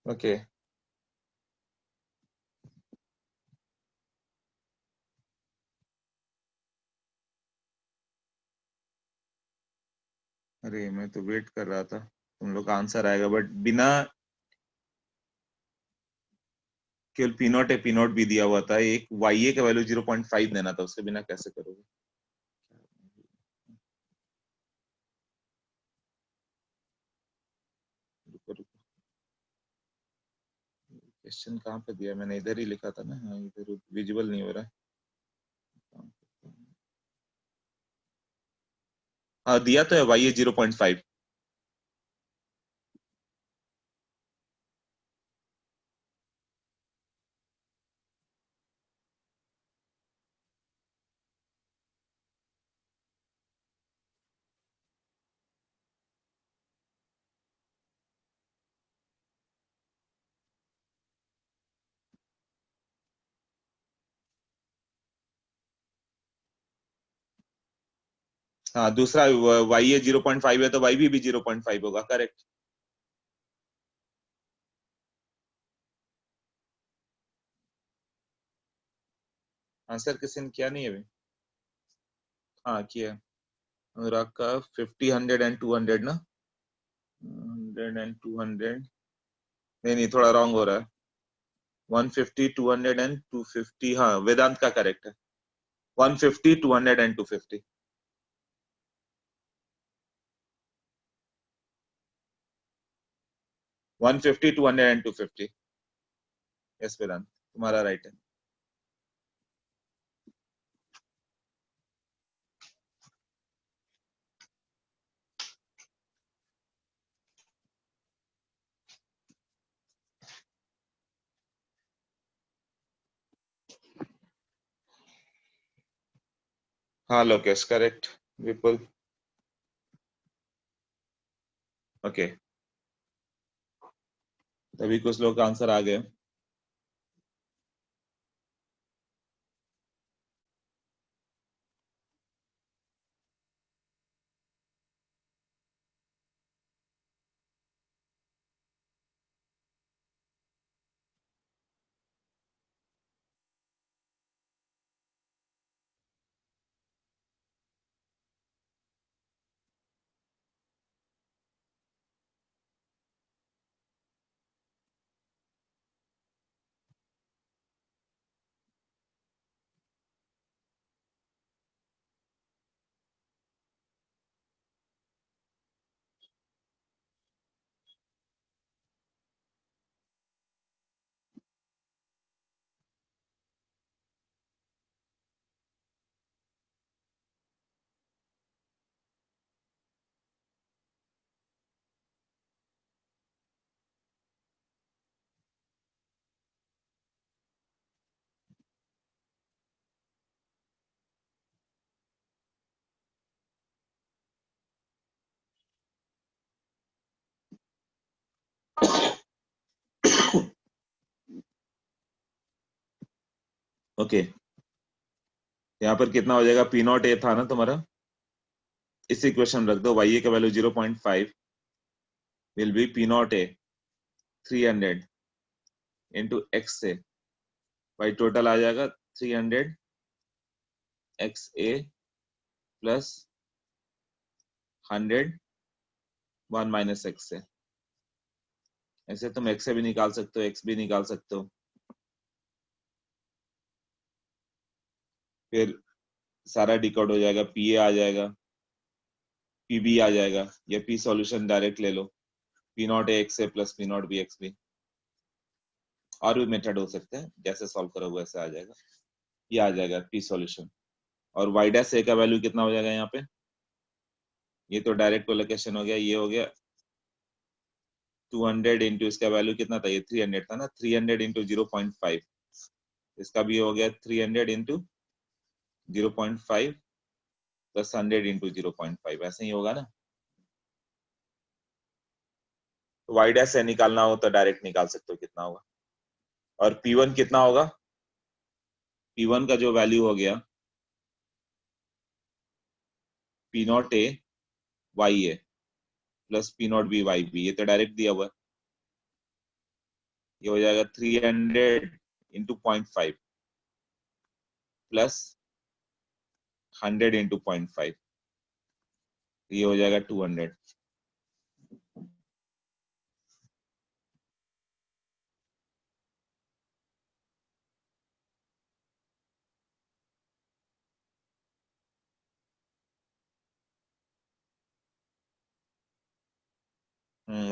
ओके अरे मैं तो वेट कर रहा था तुम लोग का आंसर आएगा, बट बिना केवल P not a P not भी दिया हुआ था, एक वाई ए का वैल्यू 0.5 देना था, उसके बिना कैसे करोगे। क्वेश्चन कहाँ पे दिया मैंने? इधर ही लिखा था ना। हाँ, इधर विजिबल नहीं हो रहा है। हाँ दिया तो है वाई 0.5। हाँ दूसरा वाई 0.5 है तो वाई भी 0.5 होगा, करेक्ट। आंसर किसी ने किया नहीं है अभी? हाँ किया है। अनुराग का 50, 100 एंड 200 ना। 100 एंड 200, नहीं नहीं थोड़ा रॉन्ग हो रहा है। 150, 200 एंड 250, हाँ वेदांत का करेक्ट है। 150, 200 एंड 250। 150, 200 एंड 250। यस वेदांत, तुम्हारा राइट है। हाँ लोकेश करेक्ट। विपुल ओके। तभी कुछ लोग का आंसर आ गए। ओके यहाँ पर कितना हो जाएगा? पी नॉट ए था ना तुम्हारा, इस इक्वेशन रख दो। वाई ए का value 0.5 will be P not A 300 into X A, भाई टोटल आ जाएगा 300 X A plus 100 1 minus X से। ऐसे तुम एक्स से भी निकाल सकते हो, एक्स भी निकाल सकते हो। फिर सारा डिकोड हो जाएगा, पी ए आ जाएगा, पी बी आ जाएगा, या पी सॉल्यूशन डायरेक्ट ले लो, P not A X A plus P not B X B. और भी मेथड हो सकते हैं, जैसे सॉल्व करो वैसे आ जाएगा। ये आ जाएगा पी सॉल्यूशन। और वाई डैश ए का वैल्यू कितना हो जाएगा यहाँ पे? ये तो डायरेक्ट कोलोकेशन हो गया, ये हो गया 200 इंटू इसका वैल्यू कितना था? ये 300 था ना, 300 इंटू 0.5। इसका भी हो गया 300 इंटू 0.5 प्लस 100 इंटू 0.5, ऐसे ही होगा ना। तो वाई डैश से निकालना हो तो डायरेक्ट निकाल सकते हो कितना होगा। और P1 कितना होगा? P1 का जो वैल्यू हो गया P not A Y A plus P not B Y B, ये तो डायरेक्ट दिया हुआ है। ये हो जाएगा 300 इंटू 0.5 प्लस 100 इंटू 0.5, ये हो जाएगा 200।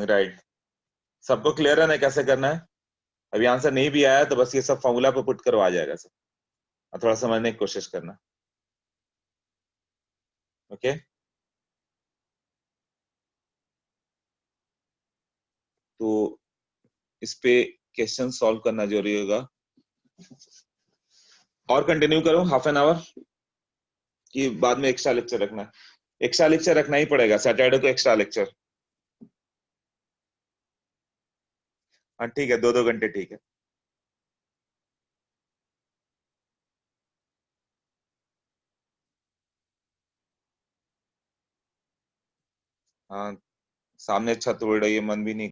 राइट। सबको क्लियर है ना कैसे करना है? अभी आंसर नहीं भी आया तो बस ये सब फॉर्मूला पे पुट करो, आ जाएगा सब। और थोड़ा समझने की कोशिश करना। ओके, तो इस पे क्वेश्चन सॉल्व करना जरूरी होगा। और कंटिन्यू करो हाफ एन आवर, कि बाद में एक्स्ट्रा लेक्चर रखना है? एक्स्ट्रा लेक्चर रखना ही पड़ेगा, सैटरडे को एक्स्ट्रा लेक्चर। हाँ ठीक है, 2-2 घंटे ठीक है। हाँ, सामने छत उड़ रही है, मन भी नहीं